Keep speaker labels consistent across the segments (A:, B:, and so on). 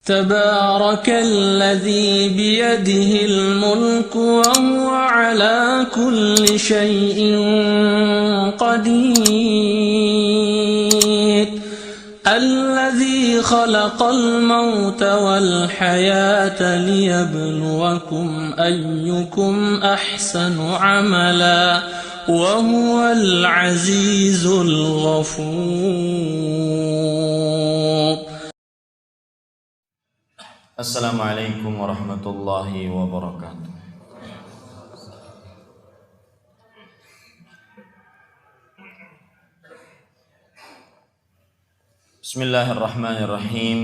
A: تبارك الذي بيده الملك وهو على كل شيء قدير الذي خلق الموت والحياة ليبلوكم أيكم أحسن عملا وهو العزيز الغفور.
B: Assalamualaikum warahmatullahi wabarakatuh. Bismillahirrahmanirrahim.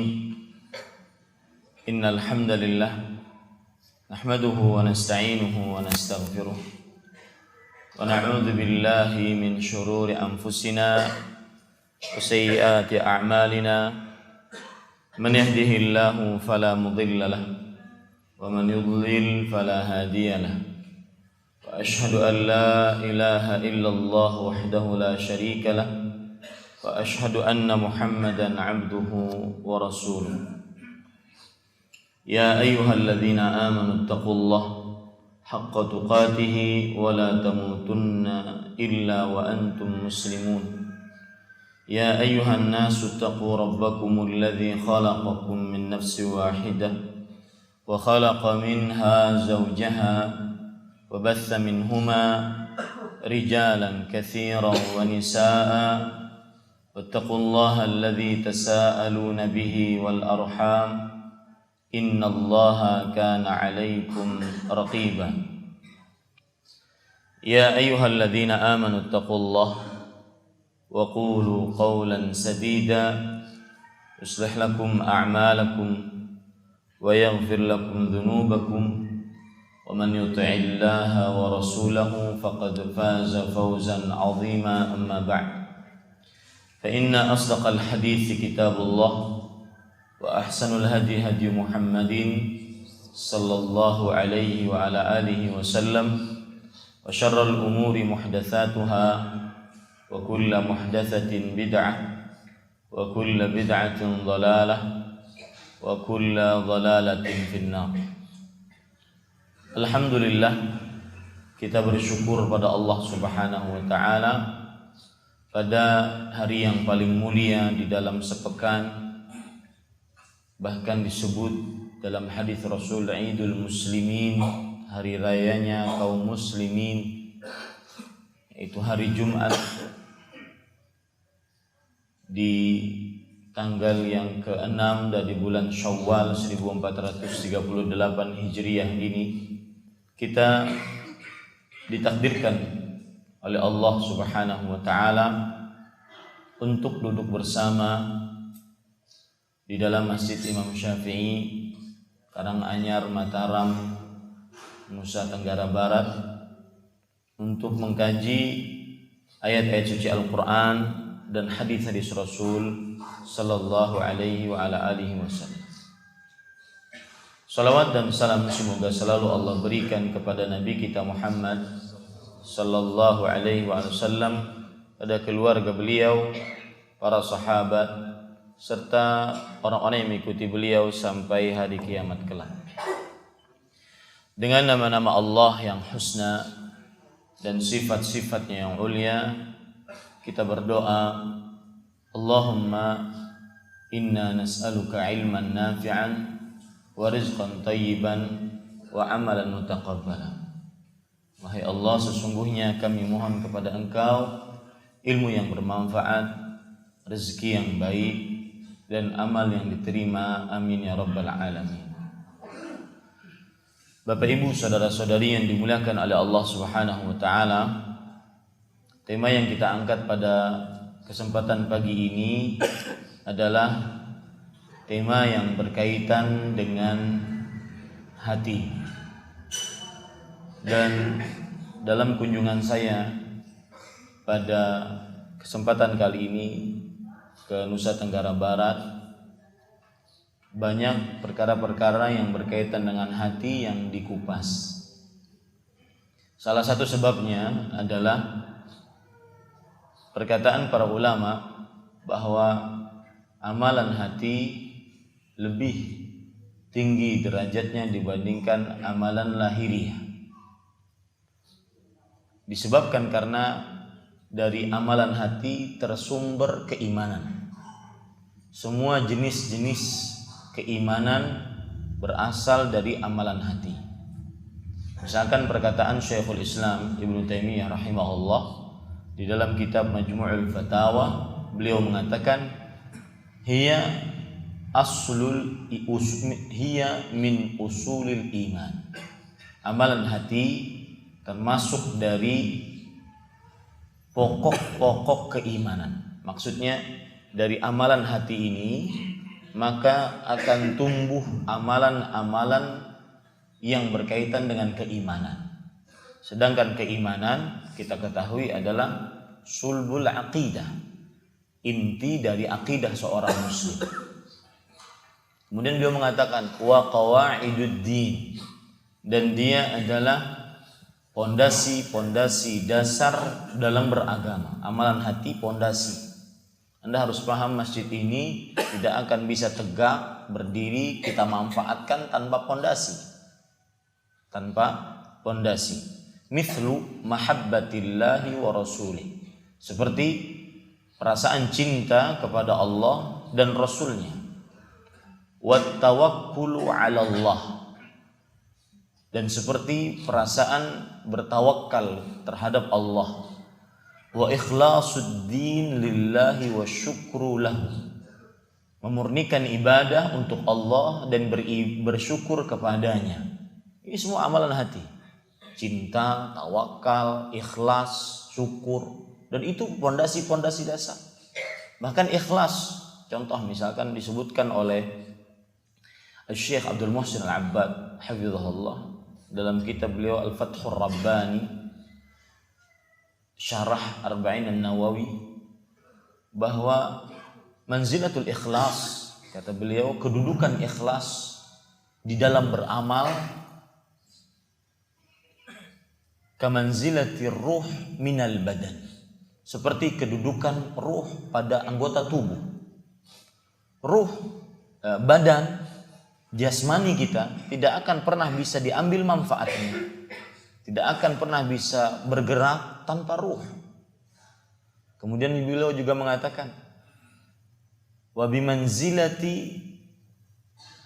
B: Innal hamdalillah nahmaduhu wa nasta'inuhu wa nastaghfiruh wa na'udzu billahi min shururi anfusina wa sayyiati a'malina. Man yahdihillahu fala mudilla lahu wa man yudlil fala hadiya lahu. Wa ashhadu an la ilaha illallah wahdahu la syarika lahu wa ashhadu anna Muhammadan 'abduhu wa rasuluh. Ya ayyuhalladzina amanu taqullaha haqqa tuqatih wa la tamutunna illa wa antum muslimun. يا أيها الناس اتقوا ربكم الذي خلقكم من نفس واحدة وخلق منها زوجها وبث منهما رجالا كثيرا ونساء واتقوا الله الذي تساءلون به والأرحام إن الله كان عليكم رقيبا. يا أيها الذين آمنوا اتقوا الله وقولوا قولا سديدا يصلح لكم أعمالكم ويغفر لكم ذنوبكم ومن يطع الله ورسوله فقد فاز فوزا عظيما. أما بعد فإن أصدق الحديث كتاب الله وأحسن الهدي هدي محمد صلى الله عليه وعلى آله وسلم وشر الأمور محدثاتها وكل محدثة بدعة وكل بدعة ضلالة وكل ضلالة في النار. Alhamdulillah, kita bersyukur pada Allah Subhanahu wa taala pada hari yang paling mulia di dalam sepekan, bahkan disebut dalam hadis Rasul Idul Muslimin, hari rayanya kaum muslimin, yaitu hari Jumat di tanggal yang ke-6 dari bulan Syawal 1438 Hijriah ini, kita ditakdirkan oleh Allah Subhanahu wa taala untuk duduk bersama di dalam Masjid Imam Syafi'i, Karanganyar, Mataram, Nusa Tenggara Barat, untuk mengkaji ayat-ayat suci Al-Quran dan hadis-hadis Rasul sallallahu alaihi wa ala alihi wasallam. Salawat dan salam semoga selalu Allah berikan kepada Nabi kita Muhammad sallallahu alaihi wasallam, pada keluarga beliau, para sahabat, serta orang-orang yang mengikuti beliau sampai hari kiamat kelak. Dengan nama-nama Allah yang husna dan sifat-sifatnya yang ulia, kita berdoa, Allahumma inna nas'aluka ilman nafi'an wa rizqan tayyiban wa amalan mutaqabbala. Wahai Allah, sesungguhnya kami mohon kepada Engkau ilmu yang bermanfaat, rezeki yang baik, dan amal yang diterima. Amin ya rabbal alamin. Bapak Ibu, saudara-saudari yang dimuliakan oleh Allah Subhanahu wa taala, tema yang kita angkat pada kesempatan pagi ini adalah tema yang berkaitan dengan hati. Dan dalam kunjungan saya pada kesempatan kali ini ke Nusa Tenggara Barat, banyak perkara-perkara yang berkaitan dengan hati yang dikupas. Salah satu sebabnya adalah perkataan para ulama bahwa amalan hati lebih tinggi derajatnya dibandingkan amalan lahiriah. Disebabkan karena dari amalan hati tersumber keimanan. Semua jenis-jenis keimanan berasal dari amalan hati. Misalkan perkataan Syekhul Islam Ibnu Taimiyah rahimahullah di dalam kitab Majmu'ul Fatawa, beliau mengatakan hiya min usulil iman. Amalan hati termasuk dari pokok-pokok keimanan. Maksudnya dari amalan hati ini maka akan tumbuh amalan-amalan yang berkaitan dengan keimanan. Sedangkan keimanan kita ketahui adalah sulbul aqidah, inti dari akidah seorang muslim. Kemudian beliau mengatakan wa qawaiduddin, dan dia adalah pondasi-pondasi dasar dalam beragama. Amalan hati pondasi. Anda harus paham, masjid ini tidak akan bisa tegak berdiri kita manfaatkan tanpa pondasi. Mithlu mahabbatillahi wa rasulih, seperti perasaan cinta kepada Allah dan Rasulnya. Wat tawakkulu 'ala Allah, dan seperti perasaan bertawakal terhadap Allah. Wa ikhlasuddin lillahi wa syukru lahu, memurnikan ibadah untuk Allah dan bersyukur kepadanya. Ini semua amalan hati. Cinta, tawakal, ikhlas, syukur, dan itu pondasi-pondasi dasar. Bahkan ikhlas, contoh misalkan disebutkan oleh Syekh Abdul Muhsin Al-Abbad hafizahullah dalam kitab beliau Al-Fathur Rabbani Syarah Arba'in An-Nawawi, bahwa manzilatul ikhlas, kata beliau, kedudukan ikhlas di dalam beramal kamanzilatir ruh minal badan, seperti kedudukan ruh pada anggota tubuh. Ruh, badan jasmani kita tidak akan pernah bisa diambil manfaatnya, tidak akan pernah bisa bergerak tanpa ruh. Kemudian beliau juga mengatakan wa bimanzilati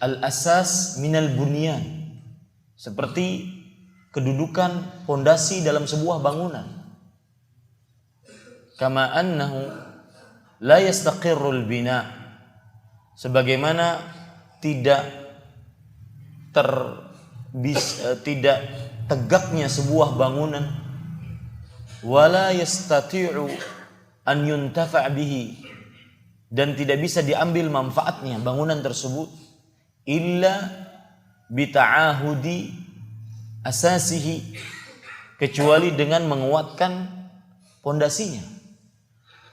B: al-asas minal bunyan, seperti kedudukan pondasi dalam sebuah bangunan. Kama annahu la yastaqirrul bina, sebagaimana tidak tegaknya sebuah bangunan, wala yastati'u an yuntafa' bihi, dan tidak bisa diambil manfaatnya bangunan tersebut illa bita'ahudi asasihi, kecuali dengan menguatkan pondasinya.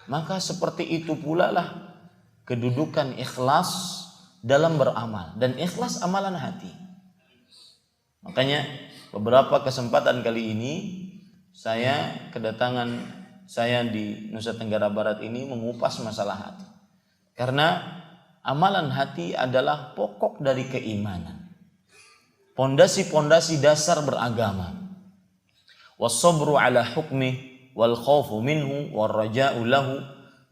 B: Maka seperti itu pula lah kedudukan ikhlas dalam beramal, dan ikhlas amalan hati. Makanya beberapa kesempatan kali ini kedatangan saya di Nusa Tenggara Barat ini mengupas masalah hati. Karena amalan hati adalah pokok dari keimanan, pondasi-pondasi dasar beragama. Was-sabru ala hukmih wal khaufu minhu war raja'u lahu,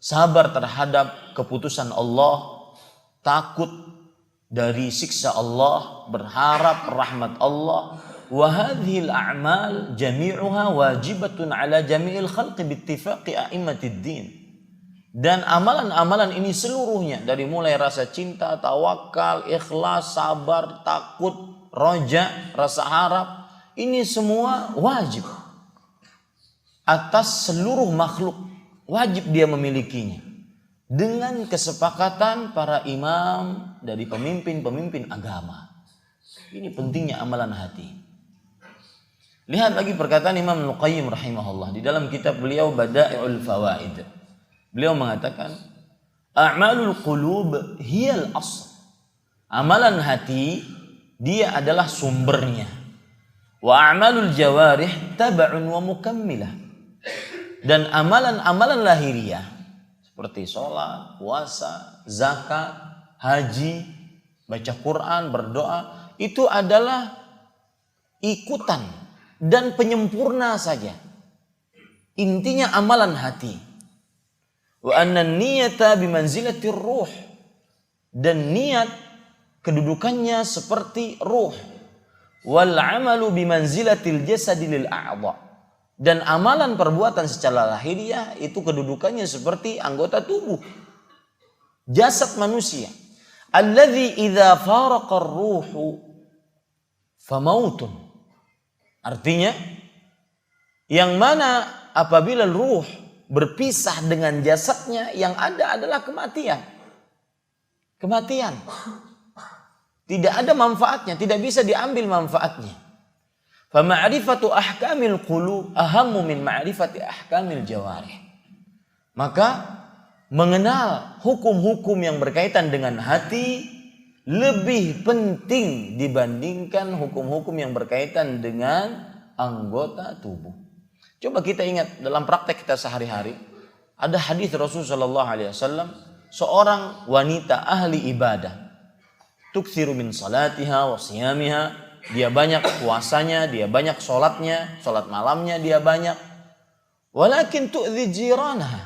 B: sabar terhadap keputusan Allah, takut dari siksa Allah, berharap rahmat Allah. Wa hadhil a'mal jami'uha wajibatun ala jami'il khalqi bittifaqi a'immatid din. Dan amalan-amalan ini seluruhnya, dari mulai rasa cinta, tawakal, ikhlas, sabar, takut, roja, rasa harap, ini semua wajib atas seluruh makhluk, wajib dia memilikinya dengan kesepakatan para imam dari pemimpin-pemimpin agama. Ini pentingnya amalan hati. Lihat lagi perkataan Imam Al-Qayyim rahimahullah di dalam kitab beliau Bada'i'ul Fawaid. Beliau mengatakan, a'malul qulub hiyal asl. Amalan hati dia adalah sumbernya. Wa a'malul jawarih tab'un wa mukammilah. Dan amalan-amalan lahiriah seperti sholat, puasa, zakat, haji, baca Quran, berdoa, itu adalah ikutan dan penyempurna saja. Intinya amalan hati. Wa anna niyata bimanzilatir ruh. Dan niat kedudukannya seperti ruh. Wal amalu bimanzilatil jasadi lil a'dha. Dan amalan perbuatan secara lahiriah itu kedudukannya seperti anggota tubuh, jasad manusia. Alladzi idza faraqa ar-ruhu famautun. Artinya yang mana apabila ruh berpisah dengan jasadnya, yang ada adalah kematian. Kematian. Tidak ada manfaatnya, tidak bisa diambil manfaatnya. Fa ma'rifatu ahkamil qulub ahammu min ma'rifati ahkamil jawarih. Maka mengenal hukum-hukum yang berkaitan dengan hati lebih penting dibandingkan hukum-hukum yang berkaitan dengan anggota tubuh. Coba kita ingat dalam praktek kita sehari-hari, ada hadis Rasulullah SAW, seorang wanita ahli ibadah, tuksiru min salatiha wa siyamiha, dia banyak puasanya, dia banyak sholatnya, sholat malamnya dia banyak. Walakin tu'dhi jiranaha,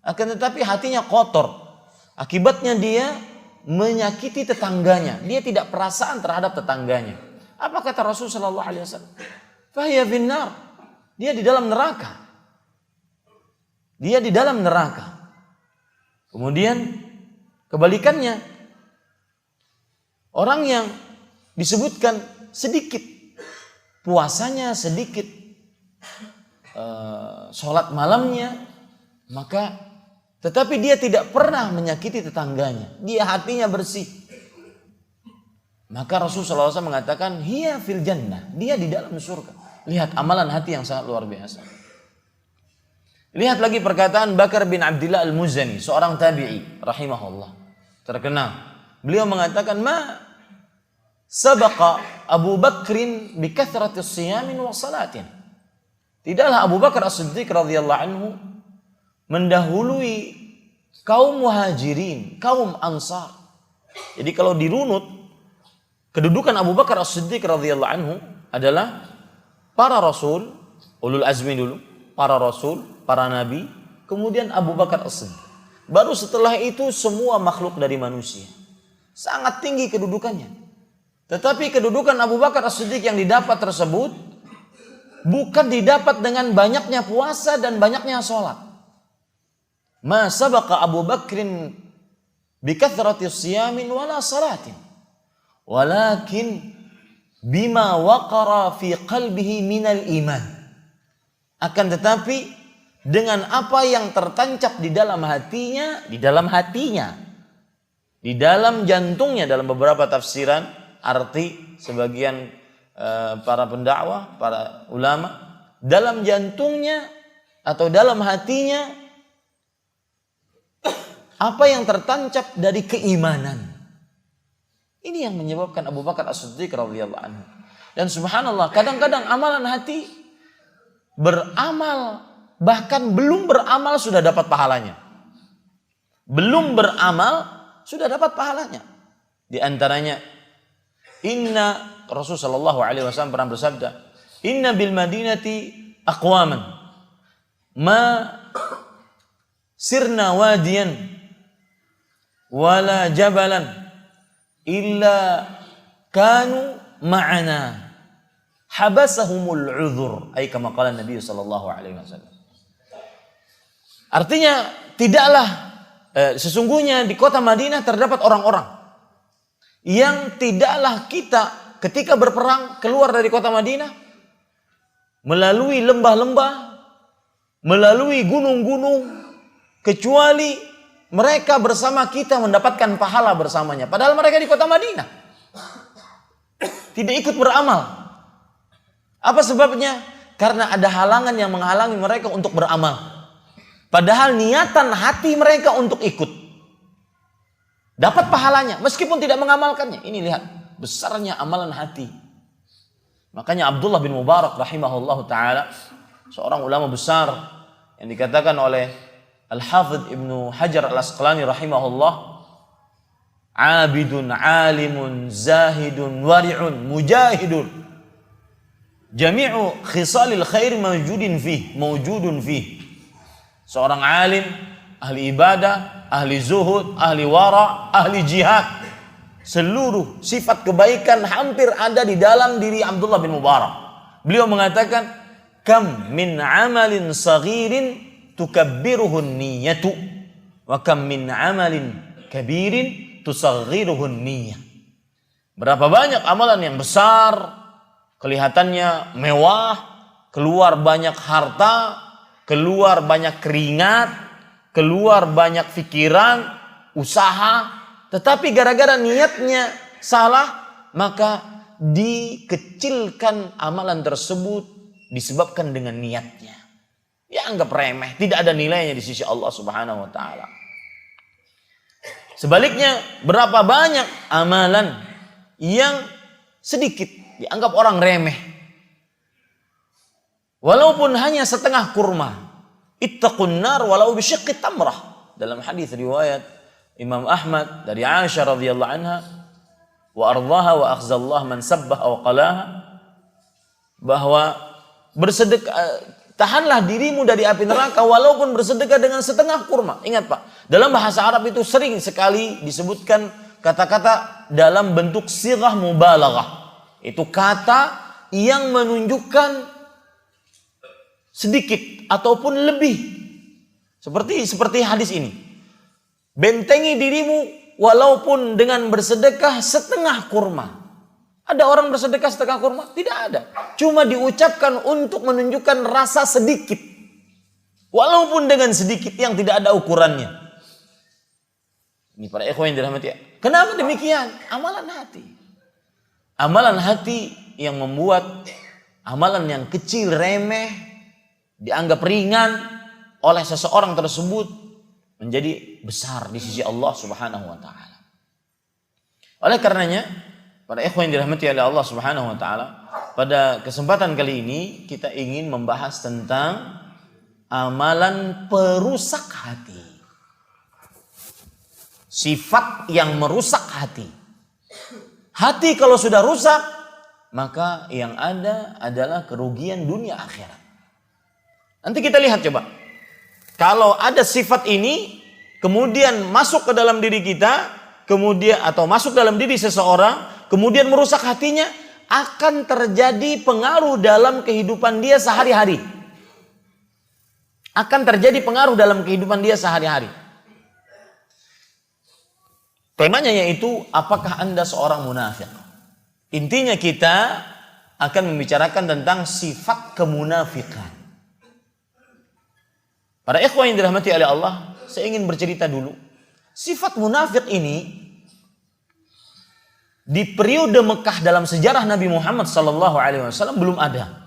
B: akan tetapi hatinya kotor. Akibatnya dia menyakiti tetangganya, dia tidak perasaan terhadap tetangganya. Apa kata Rasulullah SAW? Fahiya finnar, dia di dalam neraka. Dia di dalam neraka. Kemudian kebalikannya, orang yang disebutkan sedikit puasanya, sedikit sholat malamnya, maka tetapi dia tidak pernah menyakiti tetangganya, dia hatinya bersih, maka Rasulullah SAW mengatakan hiya fil jannah, dia di dalam surga. Lihat amalan hati yang sangat luar biasa. Lihat lagi perkataan Bakar bin Abdullah al-Muzani, seorang tabi'i rahimahullah, terkenal. Beliau mengatakan, ma sabaqa Abu Bakrin bi kathratis siyamin wa salatin. Tidaklah Abu Bakar As-Siddiq radhiyallahu anhu mendahului kaum muhajirin, kaum ansar. Jadi kalau dirunut, kedudukan Abu Bakar As-Siddiq radhiyallahu anhu adalah para rasul, ulul azmi dulu, para rasul, para nabi, kemudian Abu Bakar As-Siddiq. Baru setelah itu semua makhluk dari manusia. Sangat tinggi kedudukannya. Tetapi kedudukan Abu Bakar As-Siddiq yang didapat tersebut bukan didapat dengan banyaknya puasa dan banyaknya sholat. Ma sabaqa Abu Bakrin bi kathratis siyamin wala salatin. Walakin bima waqara fi qalbihi minal iman. Akan tetapi dengan apa yang tertancap di dalam hatinya, di dalam jantungnya, dalam beberapa tafsiran arti sebagian para pendakwah, para ulama, dalam jantungnya atau dalam hatinya apa yang tertancap dari keimanan. Ini yang menyebabkan Abu Bakar As-Siddiq radhiyallahu anhu. Dan subhanallah, kadang-kadang amalan hati beramal, bahkan belum beramal sudah dapat pahalanya. Belum beramal sudah dapat pahalanya. Di antaranya, Rasul sallallahu alaihi wasallam pernah bersabda, "Inna bil madinati aqwaman ma sirna wadiyan wala jabalan illa kanu ma'ana habasahumul udhur." Ay kama qala Nabi sallallahu alaihi wasallam. Artinya tidaklah sesungguhnya di kota Madinah terdapat orang-orang yang tidaklah kita ketika berperang keluar dari kota Madinah melalui lembah-lembah, melalui gunung-gunung, kecuali mereka bersama kita mendapatkan pahala bersamanya. Padahal mereka di kota Madinah tidak ikut beramal. Apa sebabnya? Karena ada halangan yang menghalangi mereka untuk beramal. Padahal niatan hati mereka untuk ikut, dapat pahalanya meskipun tidak mengamalkannya. Ini lihat besarnya amalan hati. Makanya Abdullah bin Mubarak rahimahullahu taala, seorang ulama besar yang dikatakan oleh Al-Hafidh Ibnu Hajar Al-Asqalani rahimahullah, abidun, alimun, zahidun, wari'un, mujahidun. Jami'u khisalil khair mawjudun fih. Seorang alim, ahli ibadah, ahli zuhud, ahli wara, ahli jihad. Seluruh sifat kebaikan hampir ada di dalam diri Abdullah bin Mubarak. Beliau mengatakan, kam min amalin saghirin tukabbiruhun niyatu, wa kam min amalin kabirin tusaghiruhun niyah. Berapa banyak amalan yang besar, kelihatannya mewah, keluar banyak harta, keluar banyak keringat, keluar banyak pikiran, usaha, tetapi gara-gara niatnya salah, maka dikecilkan amalan tersebut disebabkan dengan niatnya. Dianggap remeh, tidak ada nilainya di sisi Allah Subhanahu wa taala. Sebaliknya, berapa banyak amalan yang sedikit dianggap orang remeh. Walaupun hanya setengah kurma. Ittaqun nar walau bisyiqqi tamrah. Dalam hadis riwayat Imam Ahmad dari Aisyah radhiyallahu anha, wa ardhaha wa akhzallah man sabbah aw qalaha, bahwa bersedekah, tahanlah dirimu dari api neraka walaupun bersedekah dengan setengah kurma. Ingat Pak, dalam bahasa Arab itu sering sekali disebutkan kata-kata dalam bentuk sighah mubalaghah. Itu kata yang menunjukkan sedikit ataupun lebih. Seperti hadis ini. Bentengi dirimu walaupun dengan bersedekah setengah kurma. Ada orang bersedekah setengah kurma? Tidak ada. Cuma diucapkan untuk menunjukkan rasa sedikit. Walaupun dengan sedikit yang tidak ada ukurannya. Ini para ikhwan yang dirahmati. Kenapa demikian? Amalan hati. Amalan hati yang membuat amalan yang kecil, remeh, dianggap ringan oleh seseorang tersebut menjadi besar di sisi Allah Subhanahu wa taala. Oleh karenanya, para ikhwan yang dirahmati oleh Allah Subhanahu wa taala, pada kesempatan kali ini kita ingin membahas tentang amalan perusak hati. Sifat yang merusak hati. Hati kalau sudah rusak, maka yang ada adalah kerugian dunia akhirat. Nanti kita lihat coba. Kalau ada sifat ini kemudian masuk ke dalam diri kita, kemudian atau masuk dalam diri seseorang, kemudian merusak hatinya, akan terjadi pengaruh dalam kehidupan dia sehari-hari. Akan terjadi pengaruh dalam kehidupan dia sehari-hari. Temanya yaitu, apakah Anda seorang munafik? Intinya kita akan membicarakan tentang sifat kemunafikan. Para ikhwan yang dirahmati oleh Allah, saya ingin bercerita dulu. Sifat munafik ini di periode Mekah dalam sejarah Nabi Muhammad SAW belum ada.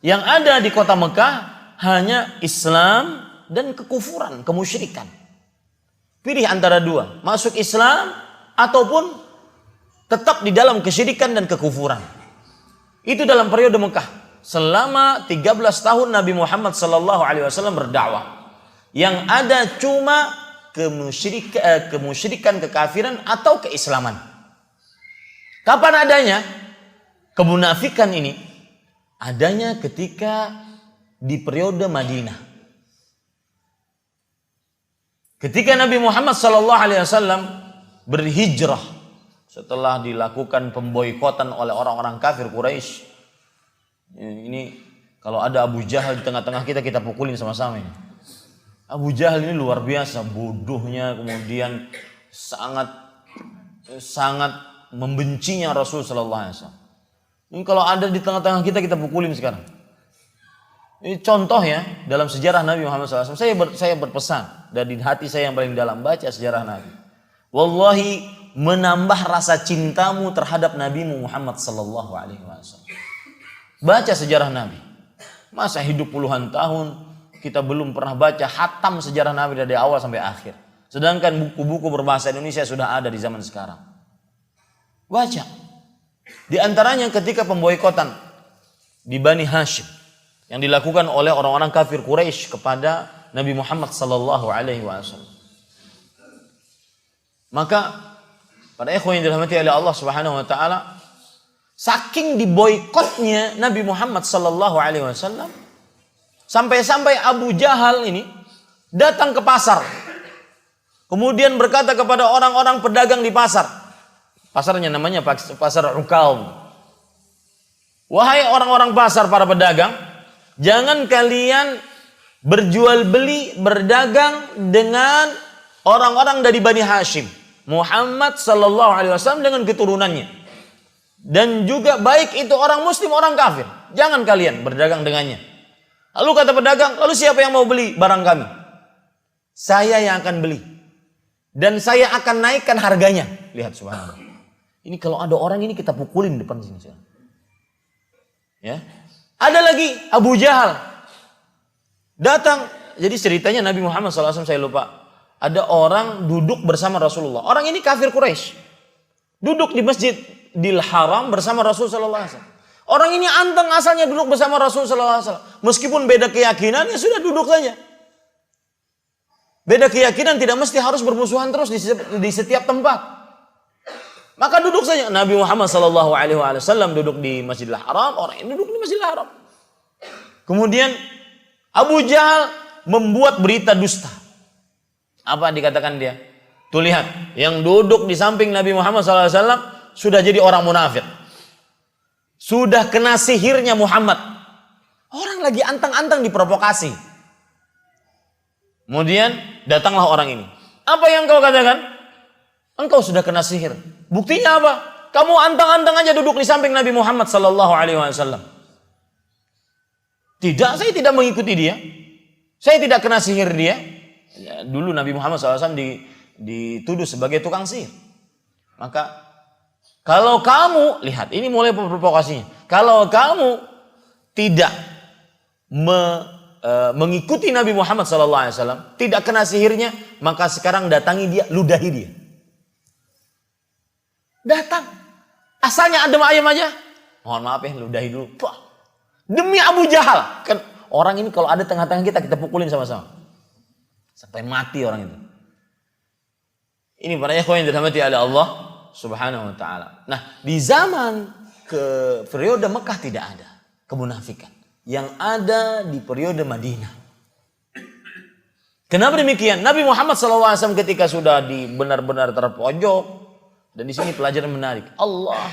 B: Yang ada di kota Mekah hanya Islam dan kekufuran, kemusyrikan. Pilih antara dua, masuk Islam ataupun tetap di dalam kesyirikan dan kekufuran. Itu dalam periode Mekah. Selama 13 tahun Nabi Muhammad SAW berdakwah. Yang ada cuma kemusyrikan, kekafiran atau keislaman. Kapan adanya? Kemunafikan ini adanya ketika di periode Madinah. Ketika Nabi Muhammad SAW berhijrah setelah dilakukan pemboikotan oleh orang-orang kafir Quraisy. Ini kalau ada Abu Jahal di tengah-tengah kita pukulin sama-sama ini. Abu Jahal ini luar biasa bodohnya, kemudian sangat membencinya Rasul sallallahu alaihi wasallam. Ini kalau ada di tengah-tengah kita pukulin sekarang. Ini contoh ya dalam sejarah Nabi Muhammad SAW. Saya berpesan dari hati saya yang paling dalam, baca sejarah Nabi. Wallahi menambah rasa cintamu terhadap Nabi Muhammad sallallahu alaihi wasallam. Baca sejarah Nabi. Masa hidup puluhan tahun kita belum pernah baca hatam sejarah Nabi dari awal sampai akhir. Sedangkan buku-buku berbahasa Indonesia sudah ada di zaman sekarang. Baca. Di antaranya ketika pemboikotan di Bani Hashim yang dilakukan oleh orang-orang kafir Quraisy kepada Nabi Muhammad sallallahu alaihi wasallam. Maka Para ikhwan yang dirahmati oleh Allah Subhanahu wa taala, saking diboikotnya Nabi Muhammad sallallahu alaihi wasallam, sampai-sampai Abu Jahal ini datang ke pasar. Kemudian berkata kepada orang-orang pedagang di pasar. Pasarnya namanya pasar Ukaum. Wahai orang-orang pasar, para pedagang, jangan kalian berjual beli, berdagang dengan orang-orang dari Bani Hashim. Muhammad sallallahu alaihi wasallam dengan keturunannya. Dan juga baik itu orang muslim, orang kafir. Jangan kalian berdagang dengannya. Lalu kata pedagang, lalu siapa yang mau beli barang kami? Saya yang akan beli. Dan saya akan naikkan harganya. Lihat, subhanallah. Ini kalau ada orang ini kita pukulin depan sini. Ya. Ada lagi Abu Jahal. Datang. Jadi ceritanya Nabi Muhammad SAW, saya lupa. Ada orang duduk bersama Rasulullah. Orang ini kafir Quraisy. Duduk di Masjidil Haram bersama Rasulullah SAW. Orang ini anteng asalnya duduk bersama Rasulullah SAW. Meskipun beda keyakinan, ya sudah duduk saja. Beda keyakinan tidak mesti harus bermusuhan terus di setiap tempat. Maka duduk saja. Nabi Muhammad SAW duduk di Masjidil Haram, orang ini duduk di Masjidil Haram. Kemudian Abu Jahal membuat berita dusta. Apa dikatakan dia? Tuh lihat, yang duduk di samping Nabi Muhammad SAW sudah jadi orang munafik. Sudah kena sihirnya Muhammad. Orang lagi antang-antang diprovokasi. Kemudian datanglah orang ini. Apa yang kau katakan? Engkau sudah kena sihir. Buktinya apa? Kamu antang-antang aja duduk di samping Nabi Muhammad sallallahu alaihi wasallam. Tidak, saya tidak mengikuti dia. Saya tidak kena sihir dia. Ya, dulu Nabi Muhammad SAW dituduh sebagai tukang sihir. Maka kalau kamu, lihat ini mulai provokasinya. Kalau kamu tidak mengikuti Nabi Muhammad SAW, tidak kena sihirnya, maka sekarang datangi dia, ludahi dia. Datang. Asalnya adem ayam aja. Mohon maaf ya, ludahi dulu. Wah, demi Abu Jahal. Kan orang ini kalau ada tengah-tengah kita pukulin sama-sama. Sampai mati orang itu. Ini para ikhwan yang dirahmati oleh Allah Subhanahu wa taala. Nah, di zaman ke periode Mekah tidak ada kemunafikan. Yang ada di periode Madinah. Kenapa demikian? Nabi Muhammad SAW ketika sudah benar-benar terpojok, dan di sini pelajaran menarik. Allah,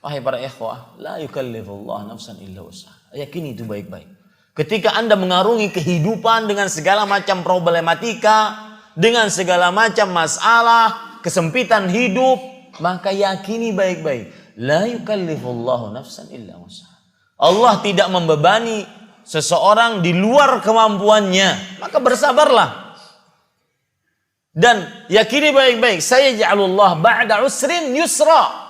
B: wahai para ikhwah, la yukallifullah nafsan illa wus'aha. Yakini itu baik-baik. Ketika Anda mengarungi kehidupan dengan segala macam problematika, dengan segala macam masalah, kesempitan hidup, maka yakini baik-baik. La yukallifullahu nafsan illa wus'aha. Allah tidak membebani seseorang di luar kemampuannya. Maka bersabarlah. Dan yakini baik-baik. Saya ja'alullah ba'da usrin yusra.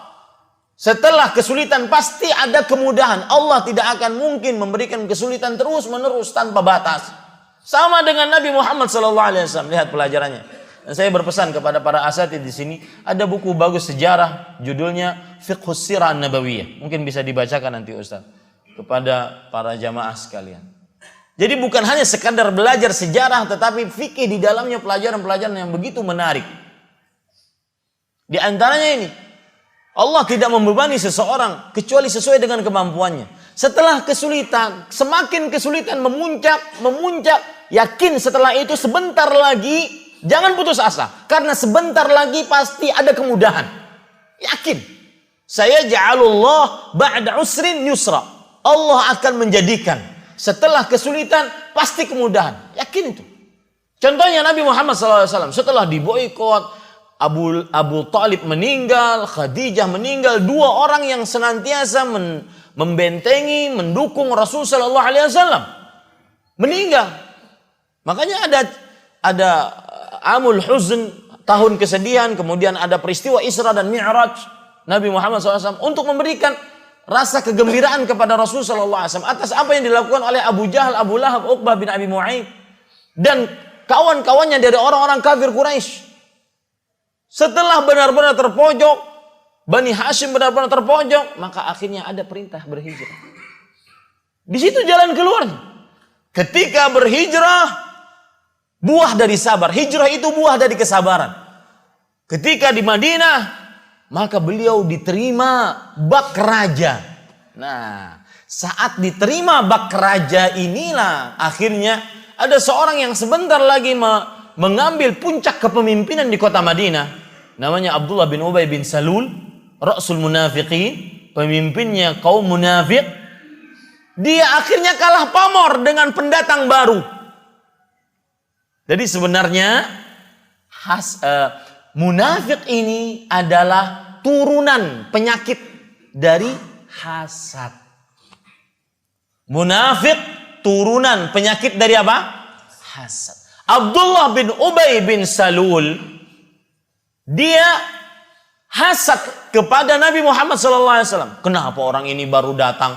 B: Setelah kesulitan pasti ada kemudahan. Allah tidak akan mungkin memberikan kesulitan terus-menerus tanpa batas. Sama dengan Nabi Muhammad SAW. Lihat pelajarannya. Dan saya berpesan kepada para asatidz di sini. Ada buku bagus sejarah. Judulnya Fiqhus Sirah Nabawiyah. Mungkin bisa dibacakan nanti Ustaz. Kepada para jamaah sekalian. Jadi bukan hanya sekadar belajar sejarah. Tetapi fikih di dalamnya pelajaran-pelajaran yang begitu menarik. Di antaranya ini. Allah tidak membebani seseorang kecuali sesuai dengan kemampuannya. Setelah kesulitan, semakin kesulitan memuncak, yakin setelah itu sebentar lagi, jangan putus asa. Karena sebentar lagi pasti ada kemudahan. Yakin. Saya ja'alullah ba'da usrin yusra. Allah akan menjadikan setelah kesulitan pasti kemudahan. Yakin itu. Contohnya Nabi Muhammad SAW setelah diboikot, Abu Talib meninggal, Khadijah meninggal, dua orang yang senantiasa membentengi, mendukung Rasul Sallallahu Alaihi Wasallam meninggal. Makanya ada Amul Huzn, tahun kesedihan, kemudian ada peristiwa Isra dan Mi'raj Nabi Muhammad SAW untuk memberikan rasa kegembiraan kepada Rasul Sallallahu Alaihi Wasallam atas apa yang dilakukan oleh Abu Jahal, Abu Lahab, Uqbah bin Abi Mu'ayyid dan kawan-kawannya dari orang-orang kafir Quraisy. Setelah benar-benar terpojok, Bani Hashim benar-benar terpojok, maka akhirnya ada perintah berhijrah. Di situ jalan keluarnya. Ketika berhijrah, buah dari sabar. Hijrah itu buah dari kesabaran. Ketika di Madinah, maka beliau diterima bak raja. Nah, saat diterima bak raja inilah akhirnya ada seorang yang sebentar lagi mengambil puncak kepemimpinan di kota Madinah. Namanya Abdullah bin Ubay bin Salul, Ra'sul Munafiqin, pemimpinnya kaum munafik. Dia akhirnya kalah pamor dengan pendatang baru. Jadi sebenarnya munafik ini adalah turunan penyakit dari hasad. Munafik turunan penyakit dari apa? Hasad. Abdullah bin Ubay bin Salul, dia hasad kepada Nabi Muhammad SAW. Kenapa orang ini baru datang?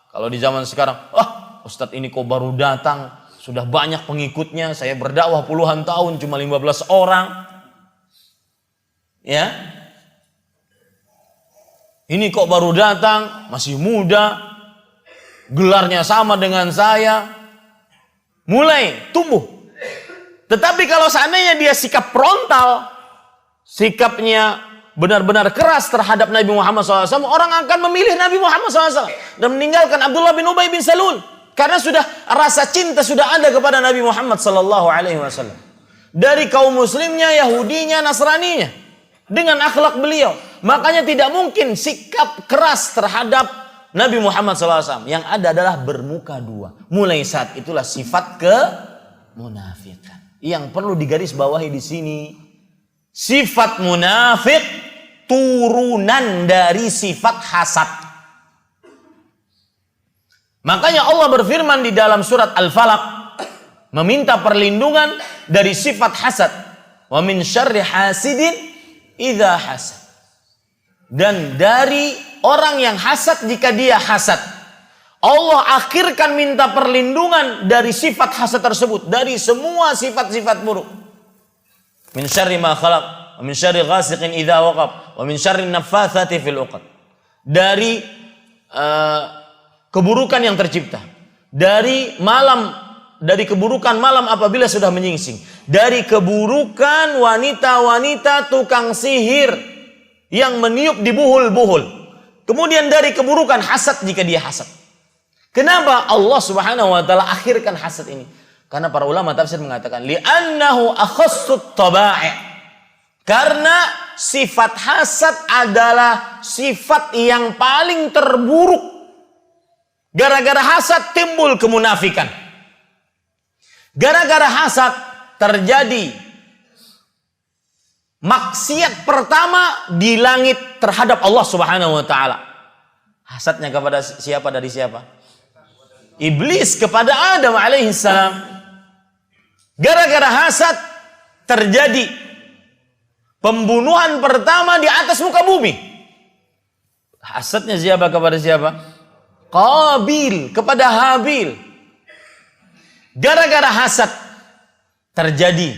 B: Kalau di zaman sekarang, Ustadz ini kok baru datang, sudah banyak pengikutnya, saya berdakwah puluhan tahun cuma 15 orang. Ya. Ini kok baru datang, masih muda, gelarnya sama dengan saya, mulai tumbuh. Tetapi kalau seandainya dia sikap frontal, sikapnya benar-benar keras terhadap Nabi Muhammad SAW, orang akan memilih Nabi Muhammad SAW dan meninggalkan Abdullah bin Ubay bin Salul karena sudah rasa cinta sudah ada kepada Nabi Muhammad SAW dari kaum muslimnya, Yahudinya, Nasraninya dengan akhlak beliau. Makanya tidak mungkin sikap keras terhadap Nabi Muhammad SAW. Yang ada adalah bermuka dua. Mulai saat itulah sifat kemunafikan. Yang perlu digarisbawahi di sini, sifat munafik turunan dari sifat hasad. Makanya Allah berfirman di dalam surat Al-Falaq meminta perlindungan dari sifat hasad. Wa min syarri hasidin idza hasad. Dan dari orang yang hasad jika dia hasad. Allah akhirkan minta perlindungan dari sifat hasad tersebut, dari semua sifat-sifat buruk. Min syarri ma khalaq, wa min syarri ghasiqin idza waqab, wa min syarri naffatsati fil 'uqad. Dari keburukan yang tercipta, dari keburukan malam apabila sudah menyingsing, dari keburukan wanita-wanita tukang sihir yang meniup di buhul-buhul. Kemudian dari keburukan hasad jika dia hasad. Kenapa Allah Subhanahu wa taala akhirkan hasad ini? Karena para ulama tafsir mengatakan li'annahu akhassut tabai'. Karena sifat hasad adalah sifat yang paling terburuk. Gara-gara hasad timbul kemunafikan. Gara-gara hasad terjadi maksiat pertama di langit terhadap Allah Subhanahu wa taala. Hasadnya kepada siapa dari siapa? Iblis kepada Adam alaihissalam. Gara-gara hasad terjadi pembunuhan pertama di atas muka bumi. Hasadnya siapa kepada siapa? Qabil kepada Habil. Gara-gara hasad terjadi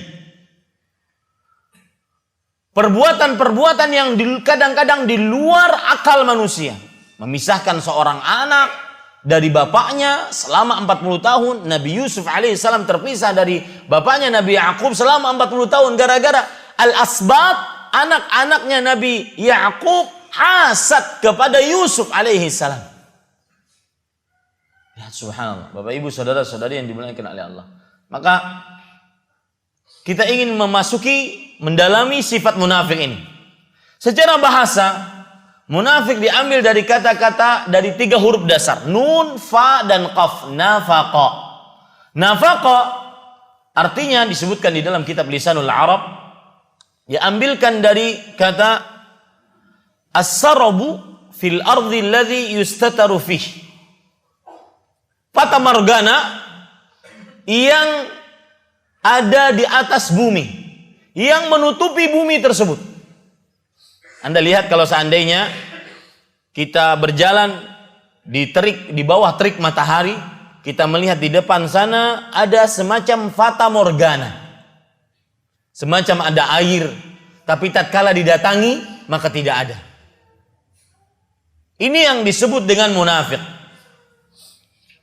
B: perbuatan-perbuatan yang kadang-kadang di luar akal manusia. Memisahkan seorang anak dari bapaknya selama 40 tahun. Nabi Yusuf alaihissalam terpisah dari bapaknya Nabi Yaqub selama 40 tahun. Gara-gara al-asbat, anak-anaknya Nabi Yaqub hasad kepada Yusuf alaihissalam. Ya subhanallah. Bapak ibu saudara-saudari yang dimuliakan oleh Allah. Maka kita ingin mendalami sifat munafik ini. Secara bahasa, munafik diambil dari kata-kata dari 3 huruf dasar. Nun, fa, dan qaf. Nafaqa. Nafaqa artinya disebutkan di dalam kitab Lisanul Arab. Diambilkan dari kata as-sarabu fil ardi alladhi yustataru fih. Fata morgana yang ada di atas bumi, yang menutupi bumi tersebut. Anda lihat kalau seandainya kita berjalan di bawah terik matahari, kita melihat di depan sana ada semacam fata morgana. Semacam ada air, tapi tatkala didatangi maka tidak ada. Ini yang disebut dengan munafik.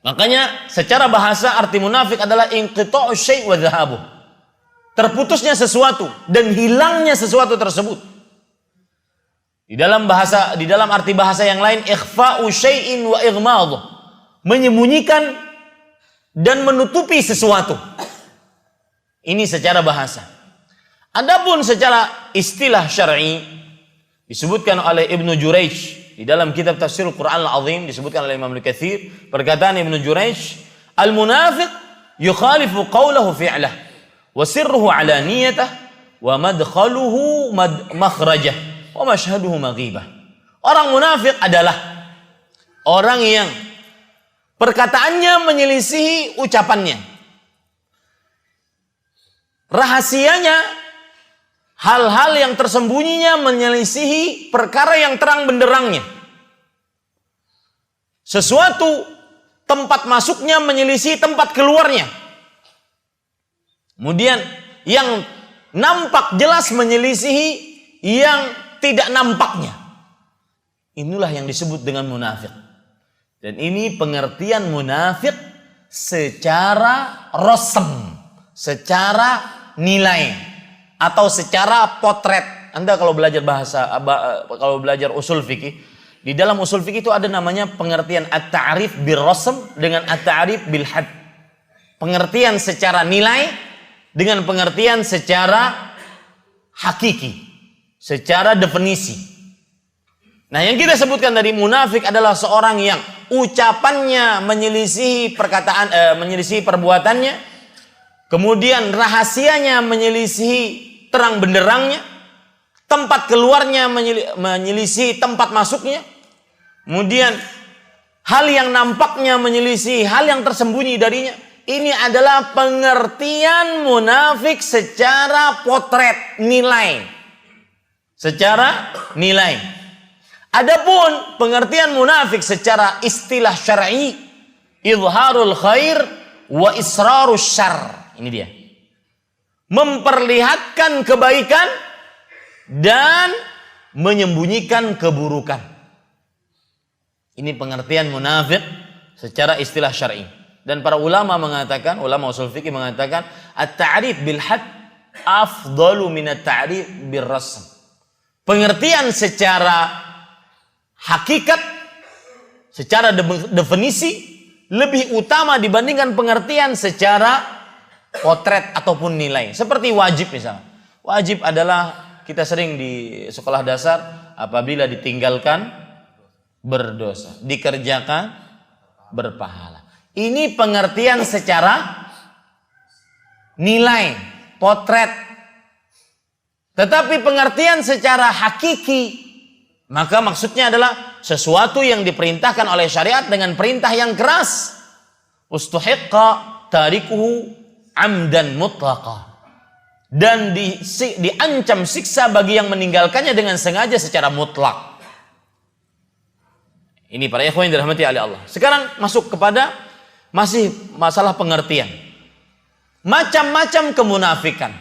B: Makanya secara bahasa arti munafik adalah inqita'u syai' wa dhahabu. Terputusnya sesuatu dan hilangnya sesuatu tersebut. Di dalam arti bahasa yang lain, ikhfa'u syai'in wa ighmadhu, menyembunyikan dan menutupi sesuatu. Ini secara bahasa. Adapun secara istilah syar'i, disebutkan oleh Ibnu Jurayj di dalam kitab Tafsir Al-Quran Al-Azim, disebutkan oleh Imam Al-Katsir, perkataan Ibnu Jurayj, al-munafiq yukhalifu qawlahu fi'lah wa sirruhu alaniyatah wa madkhaluhu makhrajah wa mashhaduhu maghibah. Orang munafik adalah orang yang perkataannya menyelisihi ucapannya, rahasianya, hal-hal yang tersembunyinya menyelisihi perkara yang terang benderangnya. Sesuatu tempat masuknya menyelisihi tempat keluarnya. Kemudian yang nampak jelas menyelisihi yang tidak nampaknya. Inilah yang disebut dengan munafik. Dan ini pengertian munafik secara rosem, secara nilai, atau secara potret. Anda kalau belajar kalau belajar usul fikih, di dalam usul fikih itu ada namanya pengertian at-ta'rif bil rasm dengan at-ta'rif bil had. Pengertian secara nilai dengan pengertian secara hakiki, secara definisi. Nah, yang kita sebutkan tadi, munafik adalah seorang yang ucapannya menyelisihi menyelisihi perbuatannya, kemudian rahasianya menyelisihi terang benderangnya, tempat keluarnya menyelisihi tempat masuknya, kemudian hal yang nampaknya menyelisihi hal yang tersembunyi darinya. Ini adalah pengertian munafik secara potret, nilai. Secara nilai. Adapun pengertian munafik secara istilah syar'i, izharul khair wa israrus syarr. Ini dia. Memperlihatkan kebaikan dan menyembunyikan keburukan. Ini pengertian munafik secara istilah syar'i. Dan para ulama mengatakan, ulama usul fikih mengatakan, at-ta'rif bil had afdalu min at-ta'rif bil rasm. Pengertian secara hakikat, secara definisi lebih utama dibandingkan pengertian secara potret ataupun nilai. Seperti wajib misalnya. Wajib adalah, kita sering di sekolah dasar, apabila ditinggalkan berdosa, dikerjakan berpahala. Ini pengertian secara nilai, potret. Tetapi pengertian secara hakiki, maka maksudnya adalah sesuatu yang diperintahkan oleh syariat dengan perintah yang keras. Ustuhiqqa tarikuhu amdan mutlaqa. Dan diancam siksa bagi yang meninggalkannya dengan sengaja secara mutlak. Ini para ikhwan yang dirahmati oleh Allah. Sekarang masuk kepada masih masalah pengertian. Macam-macam kemunafikan.